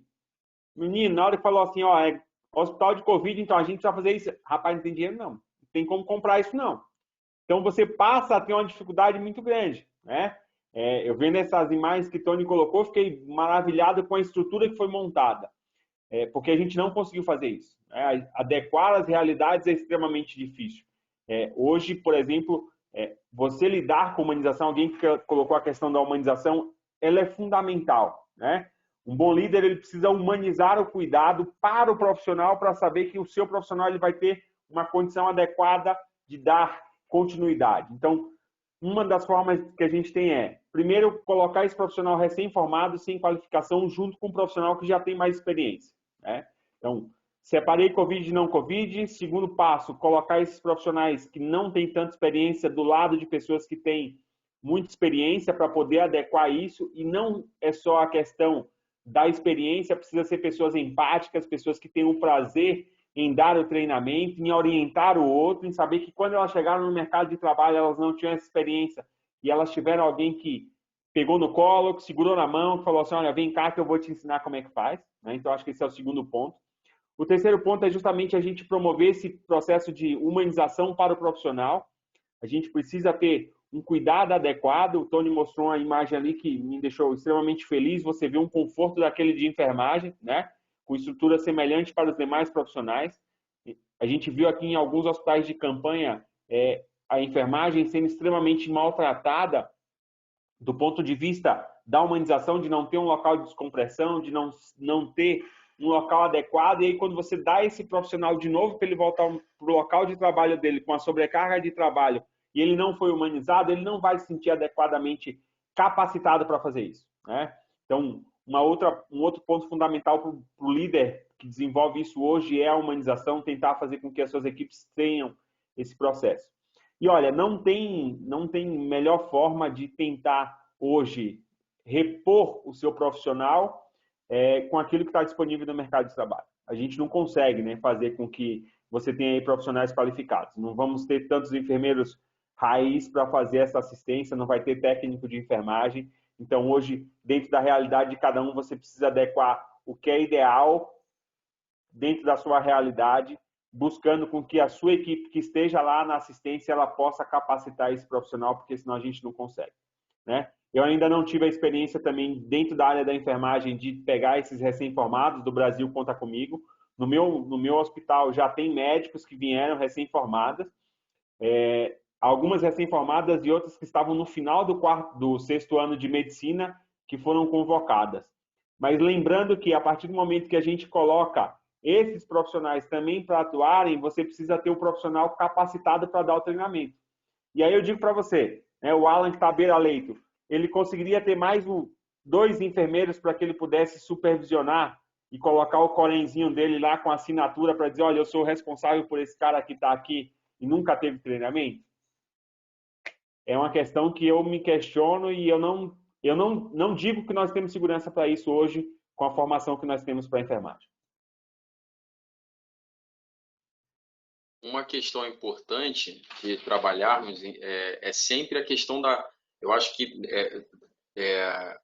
Menino, na hora que falou assim, hospital de Covid, então a gente precisa fazer isso. Rapaz, não tem dinheiro não. Não tem como comprar isso não. Então você passa a ter uma dificuldade muito grande, né? Eu vendo essas imagens que Tony colocou, fiquei maravilhado com a estrutura que foi montada. Porque a gente não conseguiu fazer isso. Adequar as realidades é extremamente difícil. Hoje, por exemplo, você lidar com humanização, alguém que colocou a questão da humanização, ela é fundamental, né? Um bom líder, ele precisa humanizar o cuidado para o profissional, para saber que o seu profissional ele vai ter uma condição adequada de dar continuidade. Então, uma das formas que a gente tem primeiro, colocar esse profissional recém-formado, sem qualificação, junto com um profissional que já tem mais experiência, né? Então, separei Covid e não Covid. Segundo passo, colocar esses profissionais que não têm tanta experiência do lado de pessoas que têm muita experiência para poder adequar isso. E não é só a questão da experiência, precisa ser pessoas empáticas, pessoas que têm o prazer em dar o treinamento, em orientar o outro, em saber que quando elas chegaram no mercado de trabalho, elas não tinham essa experiência e elas tiveram alguém que pegou no colo, que segurou na mão, que falou assim, olha, vem cá que eu vou te ensinar como é que faz, né? Então, acho que esse é o segundo ponto. O terceiro ponto é justamente a gente promover esse processo de humanização para o profissional. A gente precisa ter um cuidado adequado. O Tony mostrou uma imagem ali que me deixou extremamente feliz. Você vê um conforto daquele de enfermagem, né? Com estrutura semelhante para os demais profissionais. A gente viu aqui em alguns hospitais de campanha a enfermagem sendo extremamente maltratada do ponto de vista da humanização, de não ter um local de descompressão, de não ter um local adequado. E aí, quando você dá esse profissional de novo para ele voltar para o local de trabalho dele com a sobrecarga de trabalho e ele não foi humanizado, ele não vai se sentir adequadamente capacitado para fazer isso, né? Então, um outro ponto fundamental para o líder que desenvolve isso hoje é a humanização, tentar fazer com que as suas equipes tenham esse processo. E olha, não tem melhor forma de tentar hoje repor o seu profissional com aquilo que está disponível no mercado de trabalho. A gente não consegue, né, fazer com que você tenha aí profissionais qualificados. Não vamos ter tantos enfermeiros raiz para fazer essa assistência, não vai ter técnico de enfermagem. Então, hoje, dentro da realidade de cada um, você precisa adequar o que é ideal dentro da sua realidade, buscando com que a sua equipe que esteja lá na assistência, ela possa capacitar esse profissional, porque senão a gente não consegue, né? Eu ainda não tive a experiência também dentro da área da enfermagem de pegar esses recém-formados do Brasil Conta Comigo. No meu hospital já tem médicos que vieram recém-formadas, algumas recém-formadas e outras que estavam no final do sexto ano de medicina que foram convocadas. Mas lembrando que a partir do momento que a gente coloca esses profissionais também para atuarem, você precisa ter um profissional capacitado para dar o treinamento. E aí eu digo para você, o Alan que está à beira-leito, ele conseguiria ter mais 2 enfermeiros para que ele pudesse supervisionar e colocar o corenzinho dele lá com assinatura para dizer, olha, eu sou o responsável por esse cara que está aqui e nunca teve treinamento? É uma questão que eu me questiono e eu não digo que nós temos segurança para isso hoje com a formação que nós temos para a enfermagem. Uma questão importante de trabalharmos é sempre a questão da... Eu acho que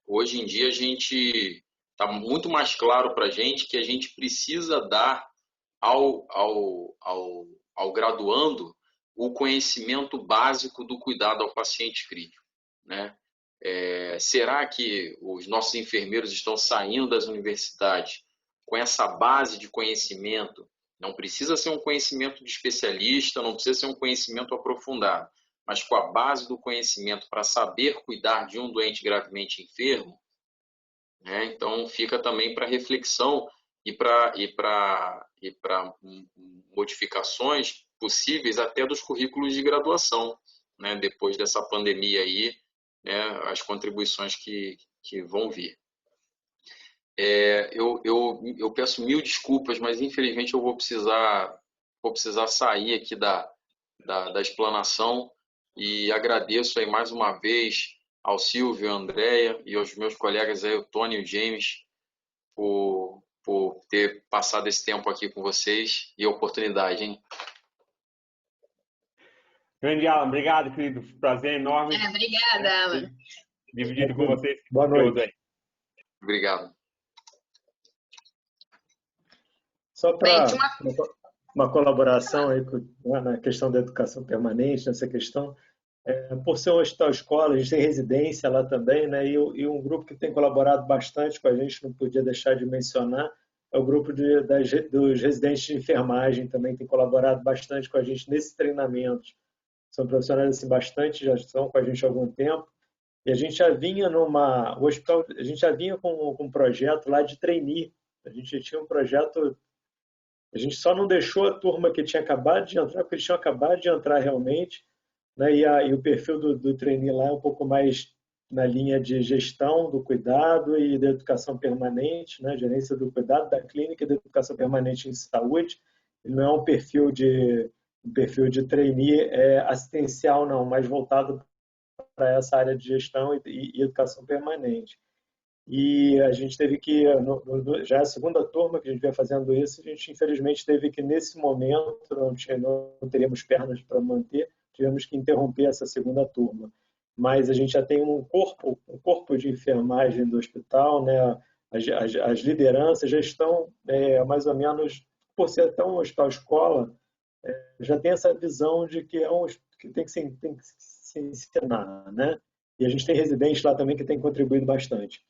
hoje em dia a gente está muito mais claro para a gente que a gente precisa dar ao graduando o conhecimento básico do cuidado ao paciente crítico, né? Será que os nossos enfermeiros estão saindo das universidades com essa base de conhecimento? Não precisa ser um conhecimento de especialista, não precisa ser um conhecimento aprofundado, mas com a base do conhecimento para saber cuidar de um doente gravemente enfermo, né? Então fica também para reflexão e para modificações possíveis até dos currículos de graduação, né? Depois dessa pandemia aí, né? As contribuições que vão vir. Eu peço mil desculpas, mas infelizmente eu vou precisar sair aqui da explanação e agradeço aí mais uma vez ao Silvio, a Andréia e aos meus colegas aí, o Tony e o James, por ter passado esse tempo aqui com vocês e a oportunidade, hein? Grande Alan, obrigado, querido. Prazer enorme. Obrigada, Alan. Dividido com vocês. Boa noite. Obrigado. Só para uma colaboração aí na questão da educação permanente, nessa questão, por ser um hospital escola, a gente tem residência lá também, né? E um grupo que tem colaborado bastante com a gente, não podia deixar de mencionar, é o grupo dos residentes de enfermagem, também tem colaborado bastante com a gente nesses treinamentos. São profissionais assim, bastante, já estão com a gente há algum tempo. E a gente já vinha o hospital, a gente já vinha com um projeto lá de trainee. A gente tinha um projeto, a gente só não deixou a turma que tinha acabado de entrar, porque eles tinham acabado de entrar realmente, né? E o perfil do trainee lá é um pouco mais na linha de gestão do cuidado e da educação permanente, né? Gerência do cuidado da clínica e da educação permanente em saúde. Ele não é um perfil de trainee assistencial, não, mas voltado para essa área de gestão e educação permanente. E a gente teve que, já é a segunda turma que a gente vem fazendo isso, a gente infelizmente teve que, nesse momento, não teríamos pernas para manter, tivemos que interromper essa segunda turma. Mas a gente já tem um corpo de enfermagem do hospital, né? As lideranças já estão mais ou menos, por ser tão um hospital-escola, já tem essa visão de que que tem que se ensinar, né? E a gente tem residentes lá também que tem contribuído bastante.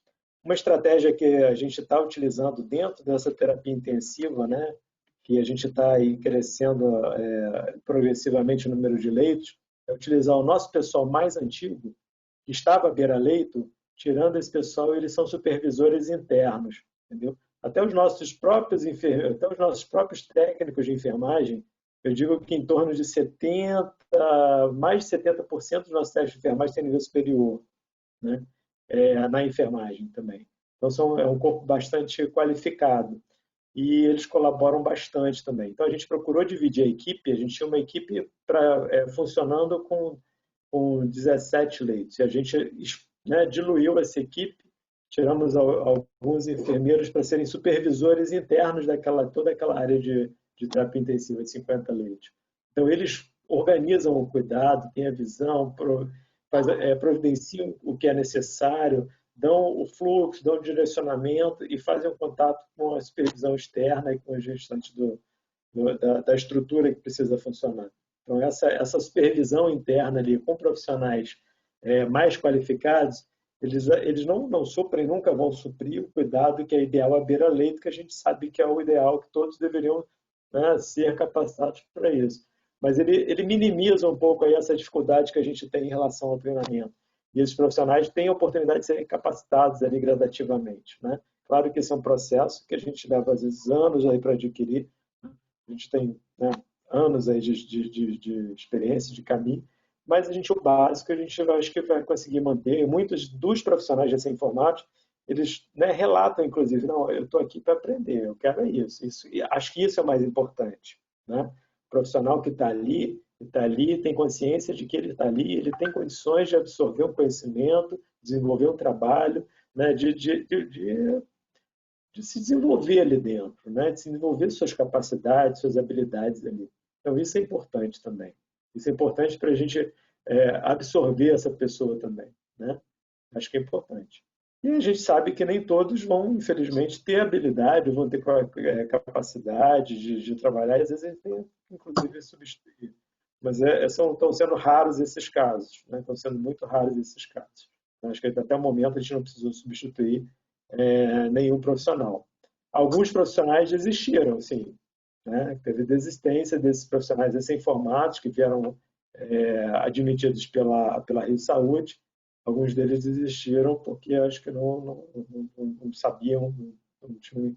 Uma estratégia que a gente está utilizando dentro dessa terapia intensiva, né? Que a gente está aí crescendo progressivamente o número de leitos, é utilizar o nosso pessoal mais antigo, que estava à beira-leito, tirando esse pessoal, eles são supervisores internos, entendeu? Até os nossos próprios técnicos de enfermagem, eu digo que em torno de mais de 70% dos nossos técnicos de enfermagem têm nível superior, né? Na enfermagem também. Então, é um corpo bastante qualificado. E eles colaboram bastante também. Então, a gente procurou dividir a equipe, a gente tinha uma equipe funcionando com 17 leitos. E a gente, né, diluiu essa equipe, tiramos alguns enfermeiros para serem supervisores internos toda aquela área de terapia intensiva de 50 leitos. Então, eles organizam o cuidado, têm a visão, providenciam o que é necessário, dão o fluxo, dão o direcionamento e fazem um contato com a supervisão externa e com os gestantes da estrutura que precisa funcionar. Então, essa supervisão interna ali com profissionais mais qualificados Eles não suprem, nunca vão suprir o cuidado que é ideal à beira-leito, que a gente sabe que é o ideal, que todos deveriam, né, ser capacitados para isso. Mas ele minimiza um pouco aí essa dificuldade que a gente tem em relação ao treinamento. E esses profissionais têm a oportunidade de serem capacitados ali gradativamente, né? Claro que esse é um processo que a gente leva, às vezes, anos aí para adquirir. A gente tem, né, anos aí de experiência, de caminho, mas o básico a gente acho que vai conseguir manter. Muitos dos profissionais recém-formados, eles, né, relatam, inclusive, não, eu estou aqui para aprender, eu quero isso. E acho que isso é o mais importante, né? O profissional que está ali, tem consciência de que ele está ali, ele tem condições de absorver um conhecimento, desenvolver um trabalho, né, de se desenvolver ali dentro, né? De se desenvolver suas capacidades, suas habilidades ali. Então, isso é importante também. Isso é importante para a gente absorver essa pessoa também, né? Acho que é importante. E a gente sabe que nem todos vão, infelizmente, ter habilidade, vão ter capacidade de trabalhar, e às vezes a gente tem, inclusive, substituir. Mas estão sendo raros esses casos, né? Estão sendo muito raros esses casos. Acho que até o momento a gente não precisou substituir nenhum profissional. Alguns profissionais desistiram, sim, né? Teve desistência desses profissionais recém-formados que vieram admitidos pela Rio Saúde. Alguns deles desistiram porque acho que não sabiam, não tinham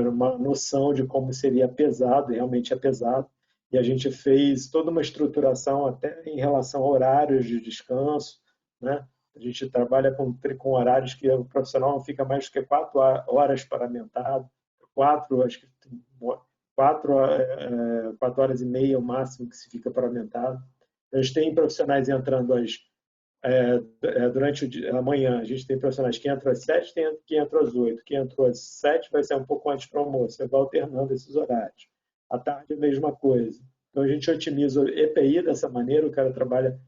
uma noção de como seria pesado, realmente é pesado. E a gente fez toda uma estruturação até em relação a horários de descanso, né? A gente trabalha com horários que o profissional não fica mais do que 4 horas paramentado, acho que 4 horas e meia é o máximo que se fica paramentado. A gente tem profissionais entrando durante a manhã, a gente tem profissionais que entram às 7, tem que entram às 8. Que entrou às 7 vai ser um pouco antes para o almoço, você vai alternando esses horários. À tarde, a mesma coisa. Então, a gente otimiza o EPI dessa maneira, o cara trabalha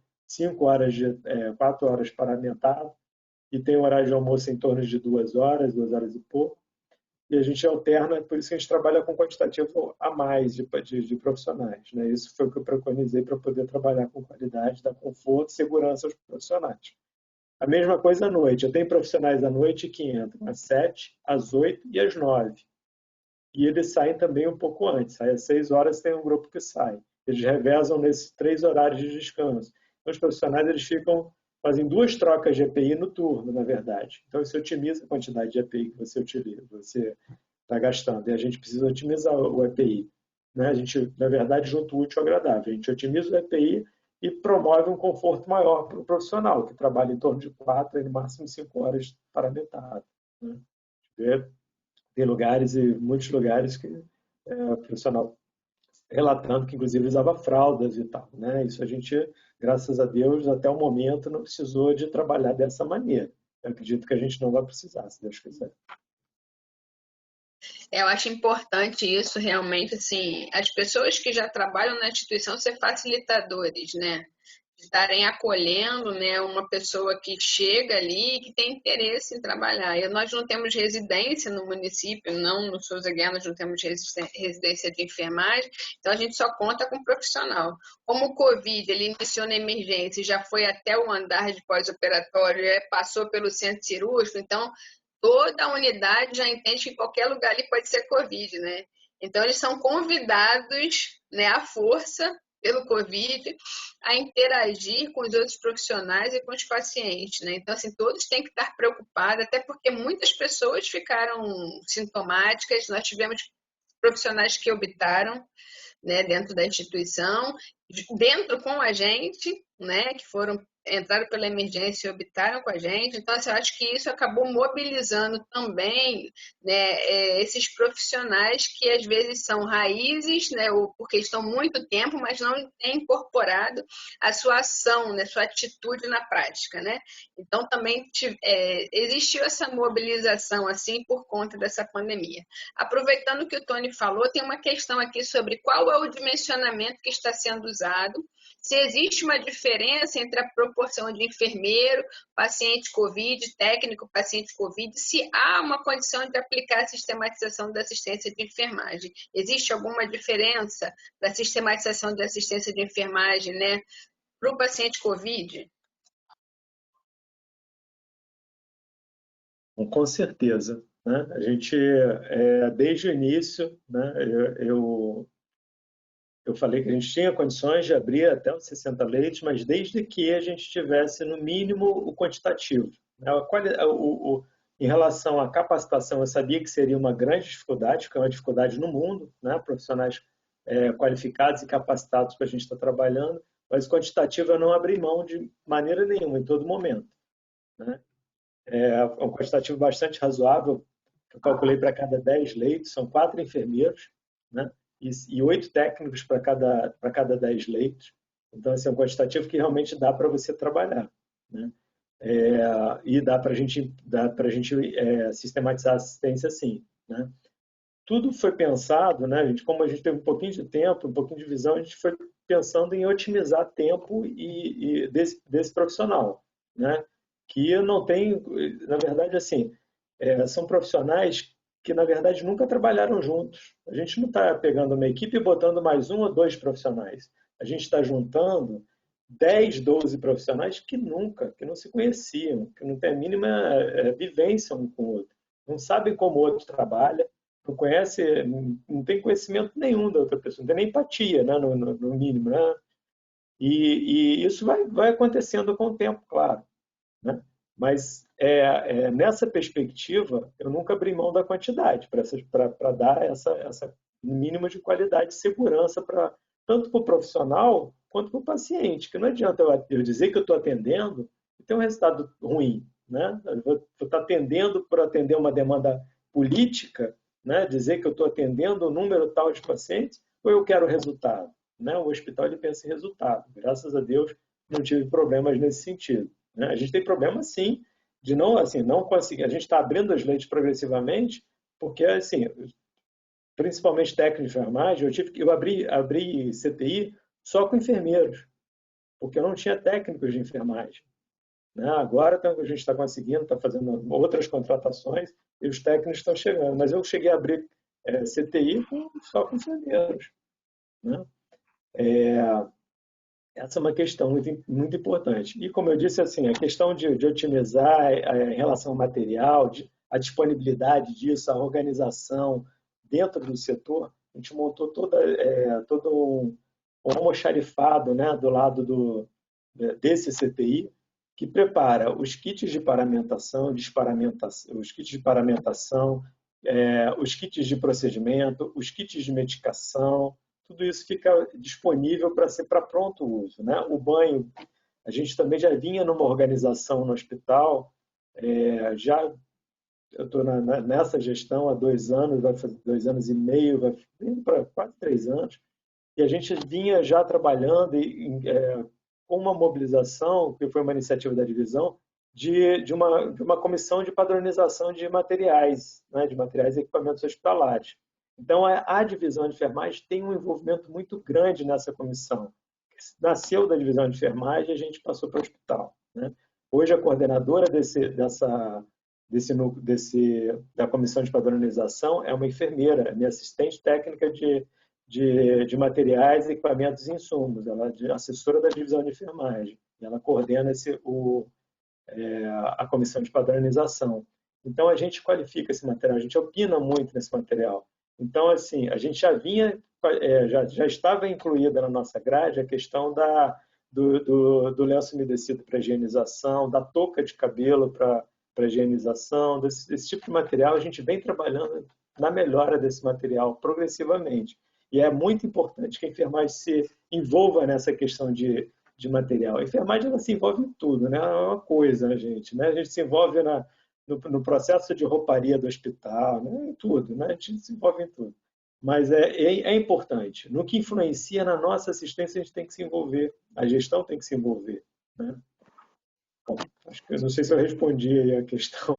4 horas paramentado, e tem horário de almoço em torno de 2 horas e pouco, e a gente alterna, por isso que a gente trabalha com quantitativo a mais de profissionais, né? Isso foi o que eu preconizei para poder trabalhar com qualidade, dar conforto e segurança aos profissionais. A mesma coisa à noite, eu tenho profissionais à noite que entram às 7, às 8 e às 9, e eles saem também um pouco antes, sai às 6 horas, tem um grupo que sai. Eles revezam nesses 3 horários de descanso. Então, os profissionais eles fazem 2 trocas de EPI no turno, na verdade. Então, isso otimiza a quantidade de EPI que você está gastando. E a gente precisa otimizar o EPI, né? A gente, na verdade, junta o útil ao agradável. A gente otimiza o EPI e promove um conforto maior para o profissional, que trabalha em torno de 4 e no máximo 5 horas paramentado, né? Tem lugares, e muitos lugares, que o profissional relatando que, inclusive, usava fraldas e tal, né? Isso a gente, graças a Deus, até o momento, não precisou de trabalhar dessa maneira. Eu acredito que a gente não vai precisar, se Deus quiser. Eu acho importante isso, realmente, assim, as pessoas que já trabalham na instituição ser facilitadores, né? Estarem acolhendo, né, uma pessoa que chega ali e que tem interesse em trabalhar. E nós não temos residência no município, não no Souza Guerra, nós não temos residência de enfermagem, então a gente só conta com profissional. Como o Covid, ele iniciou na emergência e já foi até o andar de pós-operatório, passou pelo centro cirúrgico, então toda a unidade já entende que qualquer lugar ali pode ser Covid, né? Então eles são convidados, né, à força, pelo Covid, a interagir com os outros profissionais e com os pacientes, né? Então, assim, todos têm que estar preocupados, até porque muitas pessoas ficaram sintomáticas, nós tivemos profissionais que optaram, né, dentro da instituição, dentro com a gente, né, que entraram pela emergência e optaram com a gente. Então, assim, eu acho que isso acabou mobilizando também, né, esses profissionais que às vezes são raízes, né, ou porque estão muito tempo, mas não têm incorporado a sua ação, né, sua atitude na prática, né? Então, também existiu essa mobilização assim por conta dessa pandemia. Aproveitando que o Tony falou, tem uma questão aqui sobre qual é o dimensionamento que está sendo usado, se existe uma diferença entre a proporção de enfermeiro, paciente COVID, técnico, paciente COVID, se há uma condição de aplicar a sistematização da assistência de enfermagem. Existe alguma diferença da sistematização da assistência de enfermagem, né, para o paciente COVID? Bom, com certeza, né? A gente, desde o início, né, eu falei que a gente tinha condições de abrir até os 60 leitos, mas desde que a gente tivesse, no mínimo, o quantitativo. Né? Em relação à capacitação, eu sabia que seria uma grande dificuldade, porque é uma dificuldade no mundo, né? Profissionais qualificados e capacitados para a gente estar trabalhando, mas o quantitativo eu não abri mão de maneira nenhuma, em todo momento. Né? É um quantitativo bastante razoável, eu calculei para cada 10 leitos, são 4 enfermeiros, né? E 8 técnicos para cada 10 leitos. Então, esse é um quantitativo que realmente dá para você trabalhar. Né? E dá para a gente sistematizar a assistência sim. Né? Tudo foi pensado, né? Como a gente teve um pouquinho de tempo, um pouquinho de visão, a gente foi pensando em otimizar tempo desse profissional. Né? Que não tem, na verdade, assim, são profissionais que, na verdade, nunca trabalharam juntos. A gente não está pegando uma equipe e botando mais 1 ou 2 profissionais. A gente está juntando 10, 12 profissionais que não se conheciam, que não têm a mínima vivência um com o outro. Não sabem como o outro trabalha, não conhece, não tem conhecimento nenhum da outra pessoa, não tem nem empatia, né, no mínimo. Né? E isso vai acontecendo com o tempo, claro. Né? Mas nessa perspectiva, eu nunca abri mão da quantidade para dar essa mínima de qualidade e segurança tanto para o profissional quanto para o paciente. Que não adianta eu dizer que eu estou atendendo e ter um resultado ruim. Né? Eu vou estar atendendo por atender uma demanda política, né? Dizer que eu estou atendendo um número tal de pacientes, ou eu quero resultado. Né? O hospital ele pensa em resultado. Graças a Deus, não tive problemas nesse sentido. Né? A gente tem problema, sim, de não conseguir. A gente está abrindo as leitos progressivamente, porque, assim, principalmente técnico de enfermagem, eu abri CTI só com enfermeiros, porque eu não tinha técnicos de enfermagem. Né? Agora a gente está conseguindo, está fazendo outras contratações e os técnicos estão chegando. Mas eu cheguei a abrir CTI só com enfermeiros. Né? Essa é uma questão muito, muito importante. E, como eu disse, assim, a questão de otimizar em relação ao material, a disponibilidade disso, a organização dentro do setor, a gente montou todo um almoxarifado, né, do lado desse CTI, que prepara os kits de paramentação, os kits de paramentação, os kits de procedimento, os kits de medicação, tudo isso fica disponível para ser para pronto uso. Né? O banho, a gente também já vinha numa organização no hospital, eu estou nessa gestão há 2 anos, vai fazer 2 anos e meio, vai indo para quase 3 anos, e a gente vinha já trabalhando com uma mobilização, que foi uma iniciativa da divisão, de uma comissão de padronização de materiais, né? De materiais e equipamentos hospitalares. Então, a divisão de enfermagem tem um envolvimento muito grande nessa comissão. Nasceu da divisão de enfermagem e a gente passou para o hospital. Né? Hoje, a coordenadora da comissão de padronização é uma enfermeira, minha assistente técnica de materiais, equipamentos e insumos. Ela é assessora da divisão de enfermagem. Ela coordena a comissão de padronização. Então, a gente qualifica esse material, a gente opina muito nesse material. Então, assim, a gente já estava incluída na nossa grade a questão do lenço umedecido para higienização, da touca de cabelo para higienização, desse tipo de material. A gente vem trabalhando na melhora desse material progressivamente. E é muito importante que a enfermagem se envolva nessa questão de material. A enfermagem ela se envolve em tudo, né? É uma coisa, né, gente? Né? A gente se envolve no processo de rouparia do hospital, né? Em tudo, né? A gente se envolve em tudo. Mas é importante. No que influencia na nossa assistência, a gente tem que se envolver. A gestão tem que se envolver. Né? Bom, eu não sei se eu respondi aí a questão.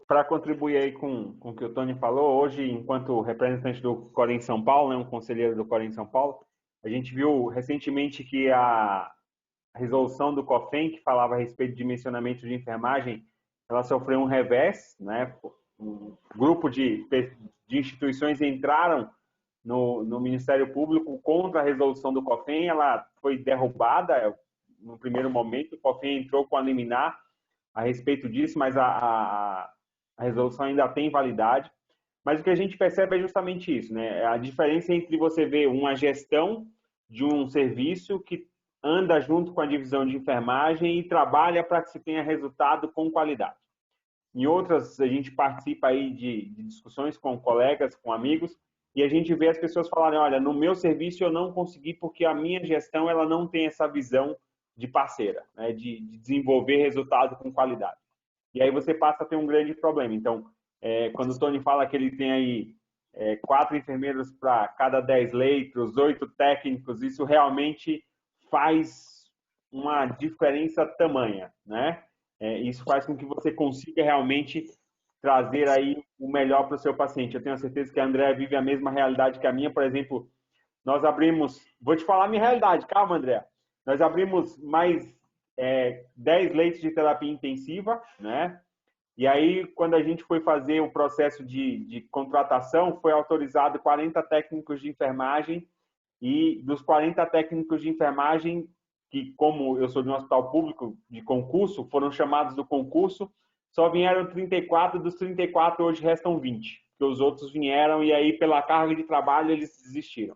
Para contribuir aí com o que o Tony falou, hoje, enquanto representante do Corém em São Paulo, né, um conselheiro do Corém em São Paulo, a gente viu recentemente que a resolução do COFEN, que falava a respeito de dimensionamento de enfermagem, ela sofreu um revés, né? Um grupo de instituições entraram no Ministério Público contra a resolução do COFEN, ela foi derrubada no primeiro momento, o COFEN entrou com a liminar a respeito disso, mas a resolução ainda tem validade, mas o que a gente percebe é justamente isso, né? A diferença entre você ver uma gestão de um serviço que anda junto com a divisão de enfermagem e trabalha para que se tenha resultado com qualidade. Em outras, a gente participa aí de discussões com colegas, com amigos, e a gente vê as pessoas falarem, olha, no meu serviço eu não consegui porque a minha gestão ela não tem essa visão de parceira, né? De desenvolver resultado com qualidade. E aí você passa a ter um grande problema. Então, quando o Tony fala que ele tem aí 4 enfermeiros para cada 10 leitos, 8 técnicos, isso realmente faz uma diferença tamanha, né? Isso faz com que você consiga realmente trazer aí o melhor para o seu paciente. Eu tenho certeza que a Andréa vive a mesma realidade que a minha. Por exemplo, nós abrimos... Vou te falar a minha realidade, calma, Andréa. Nós abrimos mais 10 leitos de terapia intensiva, né? E aí, quando a gente foi fazer o processo de contratação, foi autorizado 40 técnicos de enfermagem e dos 40 técnicos de enfermagem, que como eu sou de um hospital público de concurso, foram chamados do concurso, só vieram 34, dos 34 hoje restam 20, porque os outros vieram e aí pela carga de trabalho eles desistiram.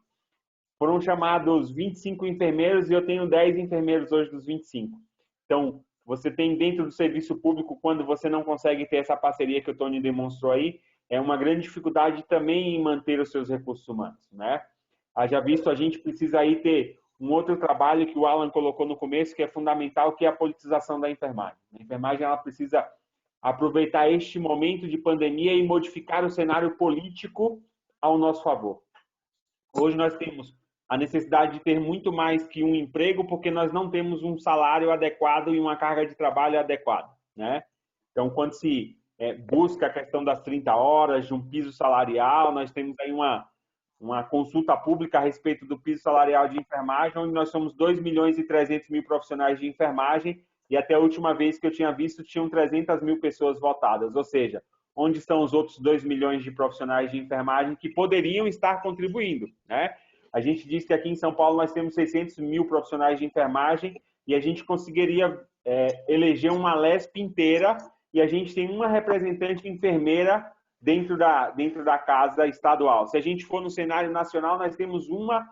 Foram chamados 25 enfermeiros e eu tenho 10 enfermeiros hoje dos 25. Então, você tem dentro do serviço público, quando você não consegue ter essa parceria que o Tony demonstrou aí, é uma grande dificuldade também em manter os seus recursos humanos, né? Haja visto, a gente precisa aí ter um outro trabalho que o Alan colocou no começo, que é fundamental, que é a politização da enfermagem. A enfermagem ela precisa aproveitar este momento de pandemia e modificar o cenário político ao nosso favor. Hoje nós temos a necessidade de ter muito mais que um emprego, porque nós não temos um salário adequado e uma carga de trabalho adequada, né? Então, quando se busca a questão das 30 horas, de um piso salarial, nós temos aí uma consulta pública a respeito do piso salarial de enfermagem, onde nós somos 2.300.000 profissionais de enfermagem e até a última vez que eu tinha visto, tinham 300.000 pessoas votadas, ou seja, onde estão os outros 2 milhões de profissionais de enfermagem que poderiam estar contribuindo, né? A gente diz que aqui em São Paulo nós temos 600.000 profissionais de enfermagem e a gente conseguiria eleger uma LESP inteira e a gente tem uma representante enfermeira dentro da casa estadual. Se a gente for no cenário nacional, nós temos uma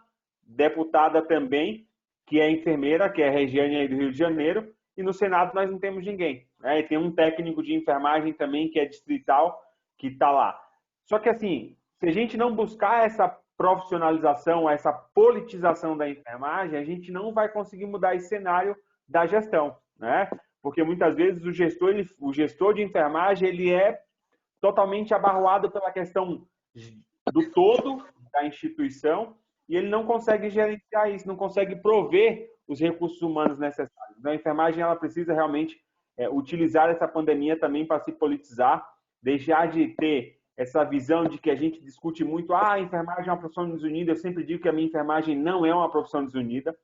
deputada também, que é enfermeira, que é a Regiane aí do Rio de Janeiro, e no Senado nós não temos ninguém, né? E tem um técnico de enfermagem também, que é distrital, que está lá. Só que assim, se a gente não buscar essa profissionalização, essa politização da enfermagem, a gente não vai conseguir mudar esse cenário da gestão, né? Porque muitas vezes o gestor de enfermagem, ele é totalmente abarroado pela questão do todo da instituição e ele não consegue gerenciar isso, não consegue prover os recursos humanos necessários. A enfermagem ela precisa realmente utilizar essa pandemia também para se politizar, deixar de ter essa visão de que a gente discute muito, a enfermagem é uma profissão desunida. Eu sempre digo que a minha enfermagem não é uma profissão desunida.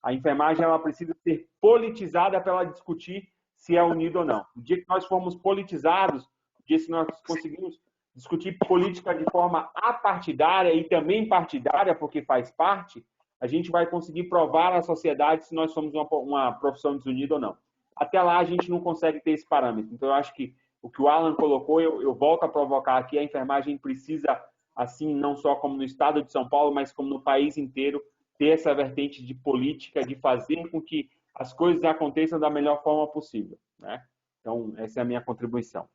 A enfermagem ela precisa ser politizada para ela discutir se é unida ou não. No dia que nós formos politizados, no dia que nós conseguimos discutir política de forma apartidária e também partidária, porque faz parte, a gente vai conseguir provar à sociedade se nós somos uma profissão desunida ou não. Até lá a gente não consegue ter esse parâmetro. Então eu acho que o que o Alan colocou, eu volto a provocar aqui, a enfermagem precisa, assim, não só como no estado de São Paulo, mas como no país inteiro, ter essa vertente de política, de fazer com que as coisas aconteçam da melhor forma possível, né? Então, essa é a minha contribuição.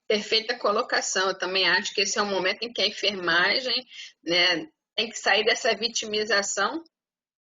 Perfeita colocação. Eu também acho que esse é um momento em que a enfermagem, né, tem que sair dessa vitimização,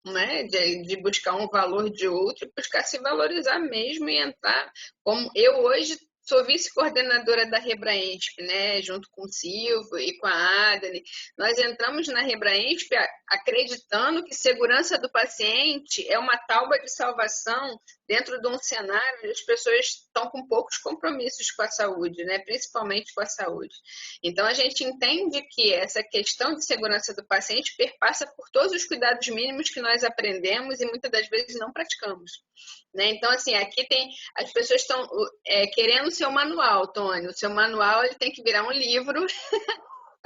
né, de buscar um valor de outro, buscar se valorizar mesmo e entrar, como eu hoje sou vice-coordenadora da Rebraensp, né, junto com o Silvio e com a Adane. Nós entramos na Rebraensp acreditando que segurança do paciente é uma tábua de salvação dentro de um cenário onde as pessoas estão com poucos compromissos com a saúde, né, principalmente com a saúde. Então, a gente entende que essa questão de segurança do paciente perpassa por todos os cuidados mínimos que nós aprendemos e muitas das vezes não praticamos, né? Então, assim, aqui as pessoas estão querendo o seu manual, Tony. O seu manual ele tem que virar um livro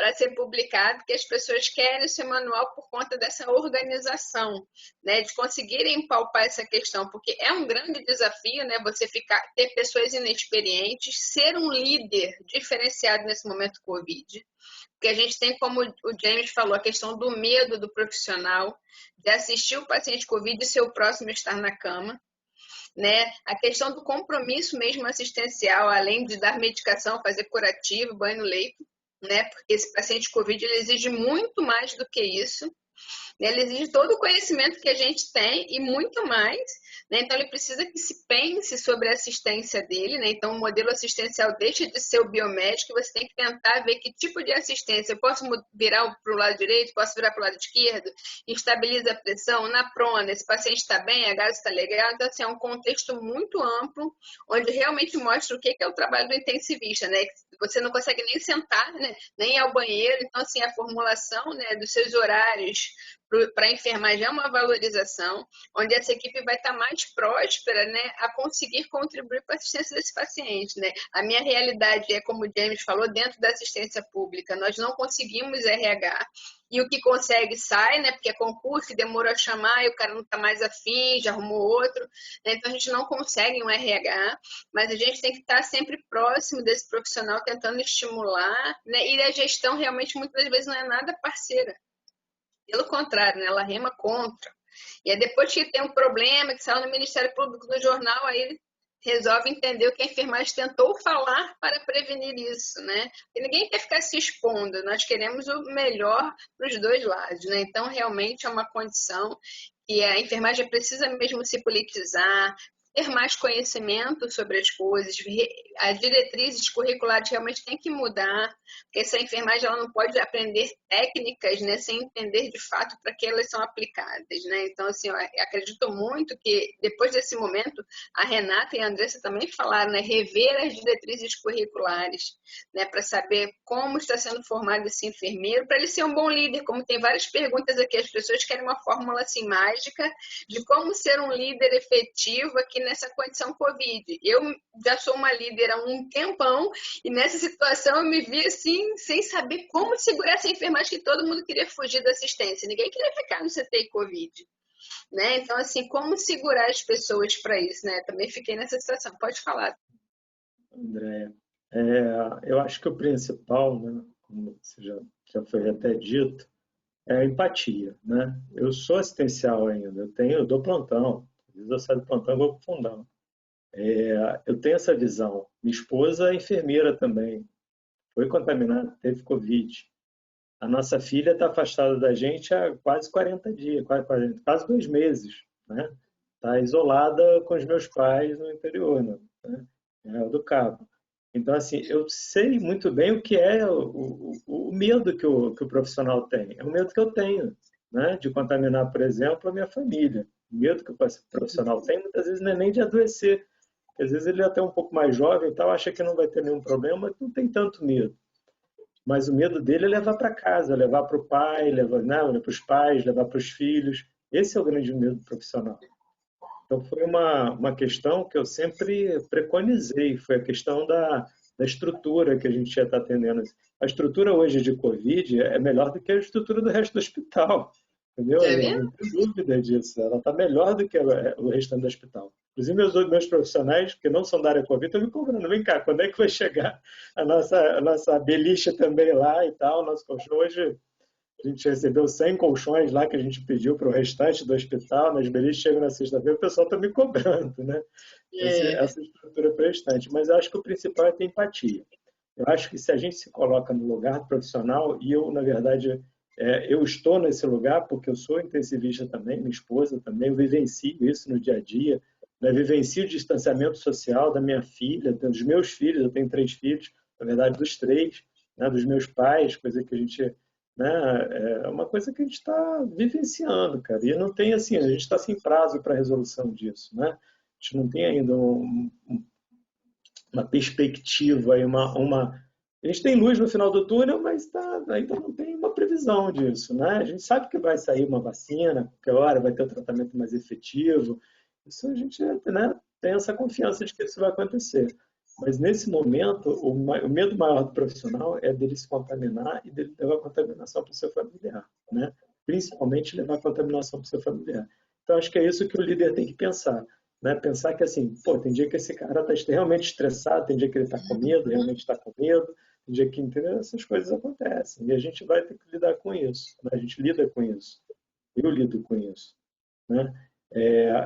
para ser publicado, que as pessoas querem esse manual por conta dessa organização, né, de conseguirem palpar essa questão, porque é um grande desafio, né, você ter pessoas inexperientes, ser um líder diferenciado nesse momento Covid, porque a gente tem, como o James falou, a questão do medo do profissional, de assistir o paciente Covid e ser o próximo a estar na cama, né? A questão do compromisso mesmo assistencial, além de dar medicação, fazer curativo, banho no leito, né? Porque esse paciente Covid ele exige muito mais do que isso. Ele exige todo o conhecimento que a gente tem e muito mais, né? Então, ele precisa que se pense sobre a assistência dele, né? Então, o modelo assistencial deixa de ser o biomédico, você tem que tentar ver que tipo de assistência. Eu posso virar para o lado direito, posso virar para o lado esquerdo, estabiliza a pressão, na prona, esse paciente está bem, a gás está legal. Então, assim, é um contexto muito amplo, onde realmente mostra o que é o trabalho do intensivista, né? Você não consegue nem sentar, né? Nem ir ao banheiro. Então, assim, a formulação, né, dos seus horários para a enfermagem é uma valorização, onde essa equipe vai estar mais próspera, né, a conseguir contribuir para a assistência desse paciente, né? A minha realidade é, como o James falou, dentro da assistência pública, nós não conseguimos RH, e o que consegue sai, né, porque é concurso que demorou a chamar e o cara não está mais afim, já arrumou outro, né? Então a gente não consegue um RH, mas a gente tem que estar sempre próximo desse profissional, tentando estimular, né? E a gestão realmente muitas vezes não é nada parceira. Pelo contrário, né? Ela rema contra. E aí depois que tem um problema, que saiu no Ministério Público no jornal, aí resolve entender o que a enfermagem tentou falar para prevenir isso, né? Porque ninguém quer ficar se expondo, nós queremos o melhor para os dois lados, né? Então, realmente é uma condição que a enfermagem precisa mesmo se politizar, ter mais conhecimento sobre as coisas, as diretrizes curriculares realmente têm que mudar, porque essa enfermagem ela não pode aprender técnicas, né, sem entender de fato para que elas são aplicadas, né? Então, assim, eu acredito muito que depois desse momento, a Renata e a Andressa também falaram, né, rever as diretrizes curriculares, né, para saber como está sendo formado esse enfermeiro, para ele ser um bom líder, como tem várias perguntas aqui, as pessoas querem uma fórmula assim mágica de como ser um líder efetivo aqui nessa condição Covid. Eu já sou uma líder há um tempão e nessa situação eu me vi assim, sem saber como segurar essa enfermagem, que todo mundo queria fugir da assistência. Ninguém queria ficar no CTI Covid, né? Então, assim, como segurar as pessoas para isso, né? Também fiquei nessa situação. Pode falar. André, eu acho que o principal, né, como você já foi até dito, é a empatia, né? Eu sou assistencial ainda, eu dou plantão, às vezes eu saio do plantão e vou para o fundão. Eu tenho essa visão. Minha esposa é enfermeira também, foi contaminada, teve Covid. A nossa filha está afastada da gente há quase 40 dias, quase 2 meses, né? Está isolada com os meus pais no interior, né? Do Cabo. Então, assim, eu sei muito bem o que é o medo que o profissional tem. É o medo que eu tenho, né? De contaminar, por exemplo, a minha família. O medo que o profissional tem, muitas vezes, não é nem de adoecer. Às vezes ele é até um pouco mais jovem e tal, acha que não vai ter nenhum problema, mas não tem tanto medo. Mas o medo dele é levar para casa, levar para o pai, levar para os pais, levar para os filhos. Esse é o grande medo do profissional. Então, foi uma questão que eu sempre preconizei, foi a questão da estrutura que a gente já está atendendo. A estrutura hoje de Covid é melhor do que a estrutura do resto do hospital, entendeu? Não tem dúvida disso, ela está melhor do que o restante do hospital. Inclusive, meus profissionais, que não são da área Covid, estão me cobrando. Vem cá, quando é que vai chegar a nossa beliche também lá e tal, nosso colchão? Hoje a gente recebeu 100 colchões lá que a gente pediu para o restante do hospital, nas beliches chegam na sexta-feira, o pessoal está me cobrando, né? Essa estrutura para o restante. Mas eu acho que o principal é ter empatia. Eu acho que se a gente se coloca no lugar do profissional, e eu, na verdade, eu estou nesse lugar porque eu sou intensivista também, minha esposa também, eu vivencio isso no dia a dia, né? Vivencio o distanciamento social da minha filha, dos meus filhos, eu tenho 3 filhos, na verdade dos 3, né? Dos meus pais, coisa que a gente... Né? É uma coisa que a gente está vivenciando, cara. E não tem assim, a gente está sem prazo para a resolução disso, né? A gente não tem ainda uma perspectiva, a gente tem luz no final do túnel, mas ainda não tem uma previsão disso, né? A gente sabe que vai sair uma vacina, qualquer hora vai ter um tratamento mais efetivo. Isso a gente, né, tem essa confiança de que isso vai acontecer. Mas, nesse momento, o medo maior do profissional é dele se contaminar e dele levar contaminação para o seu familiar, né? Principalmente levar contaminação para o seu familiar. Então, acho que é isso que o líder tem que pensar, né? Pensar que, assim, pô, tem dia que esse cara está realmente estressado, tem dia que ele está com medo, realmente está com medo, tem dia que, entendeu? Essas coisas acontecem e a gente vai ter que lidar com isso, né? A gente lida com isso. Eu lido com isso, né?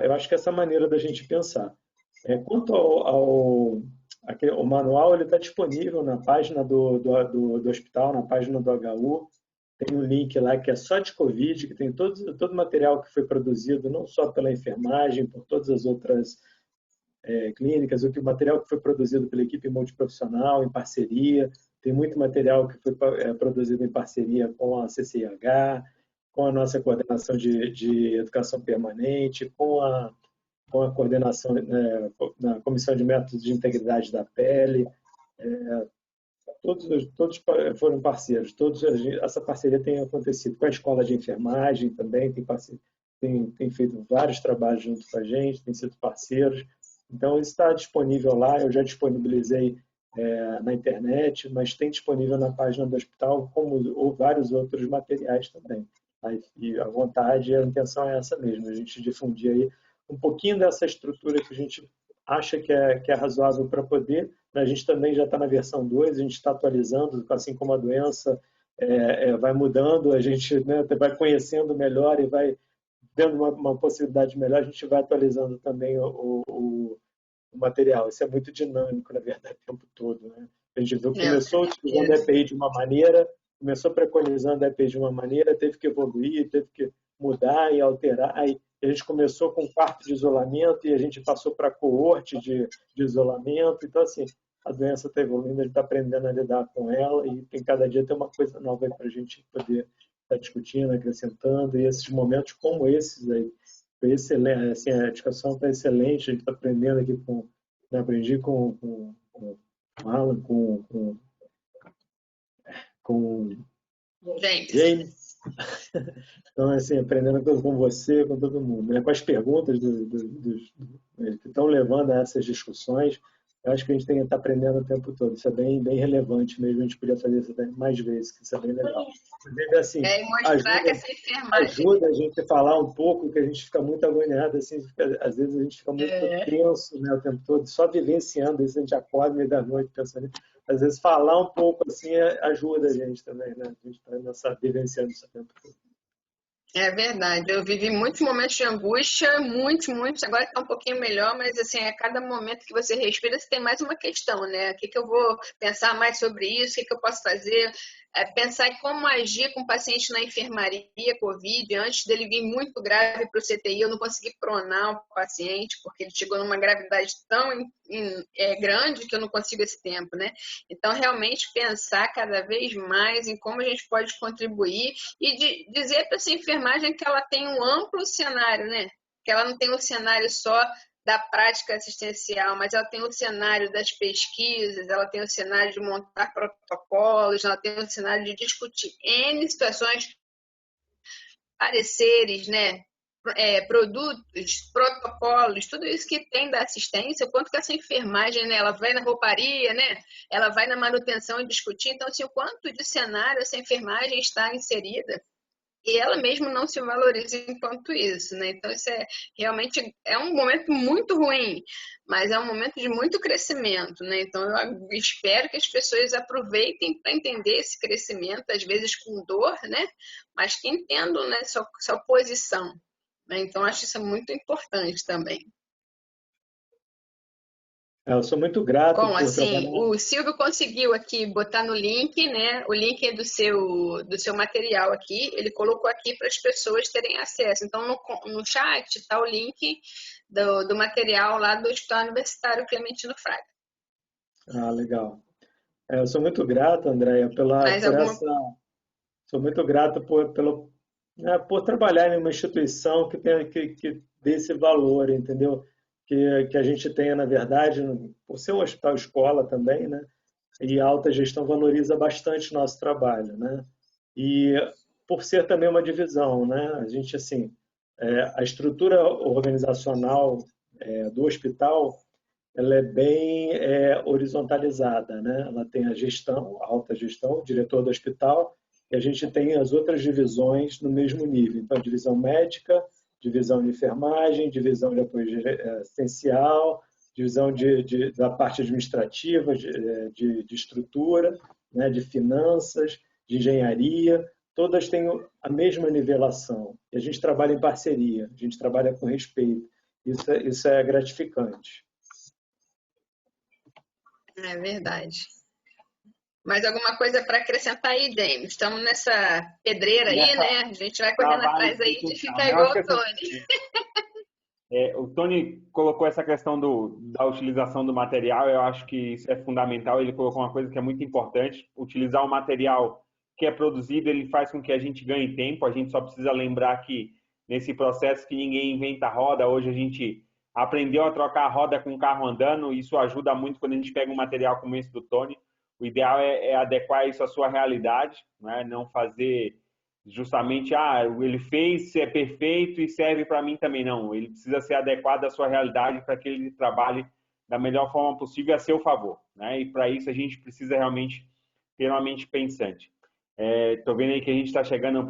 Eu acho que essa maneira da gente pensar. Quanto o manual, ele está disponível na página do hospital, na página do HU. Tem um link lá que é só de Covid, que tem todo o material que foi produzido, não só pela enfermagem, por todas as outras clínicas, o material que foi produzido pela equipe multiprofissional, em parceria. Tem muito material que foi produzido em parceria com a CCIH, com a nossa coordenação de educação permanente, com a coordenação na Comissão de Métodos de Integridade da Pele. Todos foram parceiros. Essa parceria tem acontecido com a Escola de Enfermagem também, tem feito vários trabalhos junto com a gente, tem sido parceiros. Então, isso está disponível lá, eu já disponibilizei na internet, mas tem disponível na página do hospital, ou vários outros materiais também. E a vontade, a intenção é essa mesmo, a gente difundir aí um pouquinho dessa estrutura que a gente acha que é razoável para poder. A gente também já está na versão 2, a gente está atualizando, assim como a doença vai mudando, a gente, né, vai conhecendo melhor e vai dando uma possibilidade melhor, a gente vai atualizando também o material. Isso é muito dinâmico, na verdade, o tempo todo, né? A gente viu, começou utilizando a EPI de uma maneira, começou preconizando a EPI de uma maneira, teve que evoluir, teve que mudar e alterar, e a gente começou com quarto de isolamento e a gente passou para coorte de isolamento. Então, assim, a doença está evoluindo, a gente está aprendendo a lidar com ela e cada dia tem uma coisa nova para a gente poder estar discutindo, acrescentando, e esses momentos como esses aí, foi excelente, assim, a discussão está excelente, a gente está aprendendo aqui aprendi com o Alan, com James. Então, assim, aprendendo com você, com todo mundo, né? Com as perguntas que estão levando a essas discussões, eu acho que a gente tem que estar aprendendo o tempo todo. Isso é bem, bem relevante mesmo, a gente podia fazer isso mais vezes, que isso é bem legal. Inclusive, assim, ajuda a gente a falar um pouco, que a gente fica muito agoniado, assim, às vezes a gente fica muito tenso, né, o tempo todo, só vivenciando isso, a gente acorda no meio da noite pensando. Às vezes falar um pouco assim ajuda a gente também, né? A gente está vivenciando isso o tempo todo. É verdade, eu vivi muitos momentos de angústia, muitos, agora está um pouquinho melhor, mas assim, a cada momento que você respira, você tem mais uma questão, né? O que eu vou pensar mais sobre isso, o que eu posso fazer? Pensar em como agir com o paciente na enfermaria, Covid, antes dele vir muito grave para o CTI, eu não consegui pronar o paciente, porque ele chegou numa gravidade tão grande que eu não consigo esse tempo, né? Então, realmente pensar cada vez mais em como a gente pode contribuir e dizer para essa enfermagem que ela tem um amplo cenário, né? Que ela não tem um cenário só da prática assistencial, mas ela tem o cenário das pesquisas, ela tem o cenário de montar protocolos, ela tem o cenário de discutir N situações, pareceres, né? Produtos, protocolos, tudo isso que tem da assistência, o quanto que essa enfermagem, né, ela vai na rouparia, né, ela vai na manutenção e discutir, então, assim, o quanto de cenário essa enfermagem está inserida e ela mesma não se valoriza enquanto isso, né? Então, isso realmente é um momento muito ruim, mas é um momento de muito crescimento, né? Então, eu espero que as pessoas aproveitem para entender esse crescimento, às vezes com dor, né? Mas que entendam, né, sua posição. Né? Então, acho isso muito importante também. Eu sou muito grato por assim, o Silvio conseguiu aqui botar no link, né? O link é do seu material aqui. Ele colocou aqui para as pessoas terem acesso. Então, no chat está o link do material lá do Hospital Universitário Clementino Fraga. Legal. Eu sou muito grato, Andréia, Sou muito grato por trabalhar em uma instituição que dê esse valor, entendeu? Que a gente tenha, na verdade, por ser um hospital-escola também, né? E a alta gestão valoriza bastante o nosso trabalho, né? E por ser também uma divisão, né? A gente, assim, a estrutura organizacional do hospital, ela é bem horizontalizada, né? Ela tem a gestão, a alta gestão, o diretor do hospital, e a gente tem as outras divisões no mesmo nível. Então, a divisão médica, divisão de enfermagem, divisão de apoio assistencial, divisão da parte administrativa, de estrutura, né? De finanças, de engenharia, todas têm a mesma nivelação. E a gente trabalha em parceria, a gente trabalha com respeito. Isso é gratificante. É verdade. Mais alguma coisa para acrescentar aí, James? Estamos nessa pedreira aí, né? A gente vai correndo atrás aí de ficar igual o Tony. O Tony colocou essa questão da utilização do material, eu acho que isso é fundamental. Ele colocou uma coisa que é muito importante: utilizar o material que é produzido, ele faz com que a gente ganhe tempo. A gente só precisa lembrar que nesse processo que ninguém inventa a roda. Hoje a gente aprendeu a trocar a roda com o carro andando, isso ajuda muito quando a gente pega um material como esse do Tony. O ideal é adequar isso à sua realidade, né? Não fazer justamente, ele fez, é perfeito e serve para mim também. Não, ele precisa ser adequado à sua realidade para que ele trabalhe da melhor forma possível a seu favor, né? E para isso a gente precisa realmente ter uma mente pensante. Estou vendo aí que a gente está chegando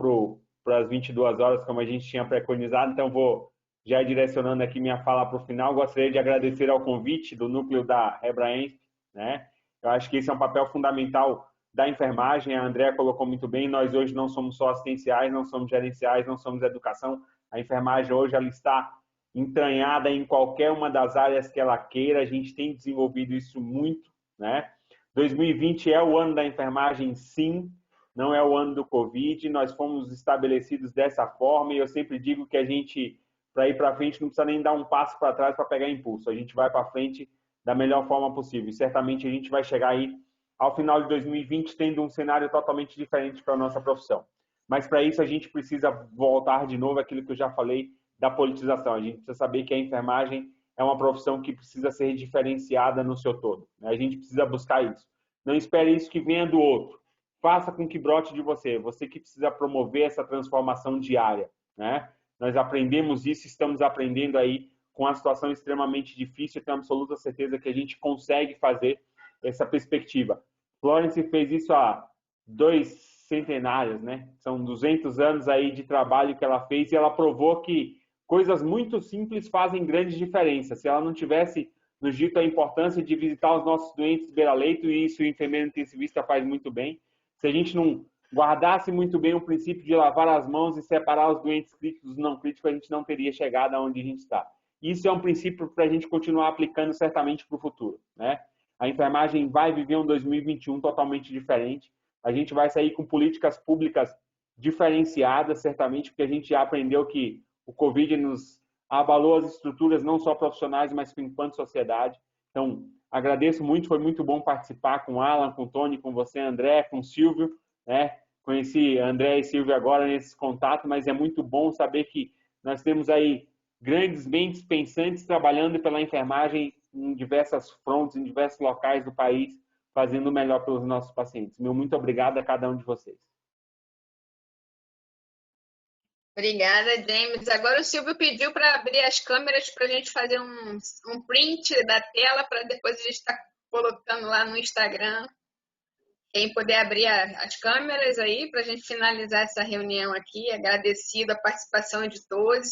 para as 22 horas, como a gente tinha preconizado, então vou já direcionando aqui minha fala para o final. Gostaria de agradecer ao convite do núcleo da Hebraensp, né? Eu acho que esse é um papel fundamental da enfermagem. A Andrea colocou muito bem, nós hoje não somos só assistenciais, não somos gerenciais, não somos educação. A enfermagem hoje ela está entranhada em qualquer uma das áreas que ela queira. A gente tem desenvolvido isso muito, né? 2020 é o ano da enfermagem, sim, não é o ano do Covid. Nós fomos estabelecidos dessa forma e eu sempre digo que a gente, para ir para frente, não precisa nem dar um passo para trás para pegar impulso. A gente vai para frente da melhor forma possível. E certamente a gente vai chegar aí ao final de 2020 tendo um cenário totalmente diferente para a nossa profissão. Mas para isso a gente precisa voltar de novo àquilo que eu já falei da politização. A gente precisa saber que a enfermagem é uma profissão que precisa ser diferenciada no seu todo. A gente precisa buscar isso. Não espere isso que venha do outro. Faça com que brote de você. Você que precisa promover essa transformação diária, né? Nós aprendemos isso, estamos aprendendo aí com a situação extremamente difícil. Eu tenho absoluta certeza que a gente consegue fazer essa perspectiva. Florence fez isso há 2 centenários, né? São 200 anos aí de trabalho que ela fez e ela provou que coisas muito simples fazem grande diferença. Se ela não tivesse nos dito a importância de visitar os nossos doentes beira-leito, e isso o enfermeiro intensivista faz muito bem, se a gente não guardasse muito bem o princípio de lavar as mãos e separar os doentes críticos dos não críticos, a gente não teria chegado aonde a gente está. Isso é um princípio para a gente continuar aplicando certamente para o futuro, né? A enfermagem vai viver um 2021 totalmente diferente. A gente vai sair com políticas públicas diferenciadas, certamente, porque a gente já aprendeu que o Covid nos abalou as estruturas, não só profissionais, mas enquanto sociedade. Então, agradeço muito, foi muito bom participar com o Alan, com o Tony, com você, André, com o Silvio, né? Conheci André e Silvio agora nesse contato, mas é muito bom saber que nós temos aí grandes mentes pensantes trabalhando pela enfermagem em diversas frontes, em diversos locais do país, fazendo o melhor pelos nossos pacientes. Meu muito obrigado a cada um de vocês. Obrigada, James. Agora o Silvio pediu para abrir as câmeras para a gente fazer um print da tela para depois a gente estar colocando lá no Instagram. Quem puder abrir as câmeras aí para a gente finalizar essa reunião aqui, agradecido a participação de todos,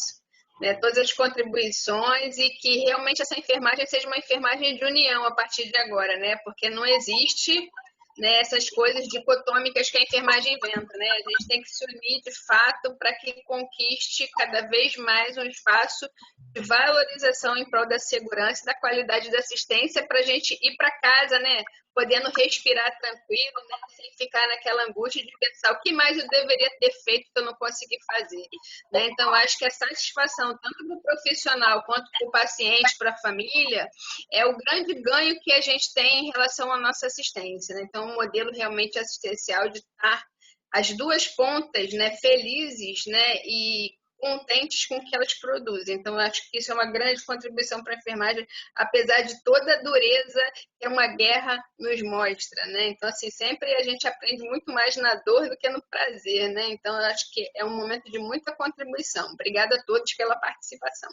né, todas as contribuições e que realmente essa enfermagem seja uma enfermagem de união a partir de agora, né, porque não existe, né, essas coisas dicotômicas que a enfermagem inventa, né? A gente tem que se unir de fato para que conquiste cada vez mais um espaço de valorização em prol da segurança e da qualidade da assistência para a gente ir para casa, né? Podendo respirar tranquilo, né? Sem ficar naquela angústia de pensar o que mais eu deveria ter feito que eu não consegui fazer, né? Então, acho que a satisfação tanto do profissional quanto do paciente, para a família, é o grande ganho que a gente tem em relação à nossa assistência, né? Então, um modelo realmente assistencial de estar as duas pontas, né, felizes, né, e contentes com o que elas produzem. Então, acho que isso é uma grande contribuição para a enfermagem, apesar de toda a dureza que uma guerra nos mostra, né? Então, assim, sempre a gente aprende muito mais na dor do que no prazer, né? Então, acho que é um momento de muita contribuição. Obrigada a todos pela participação.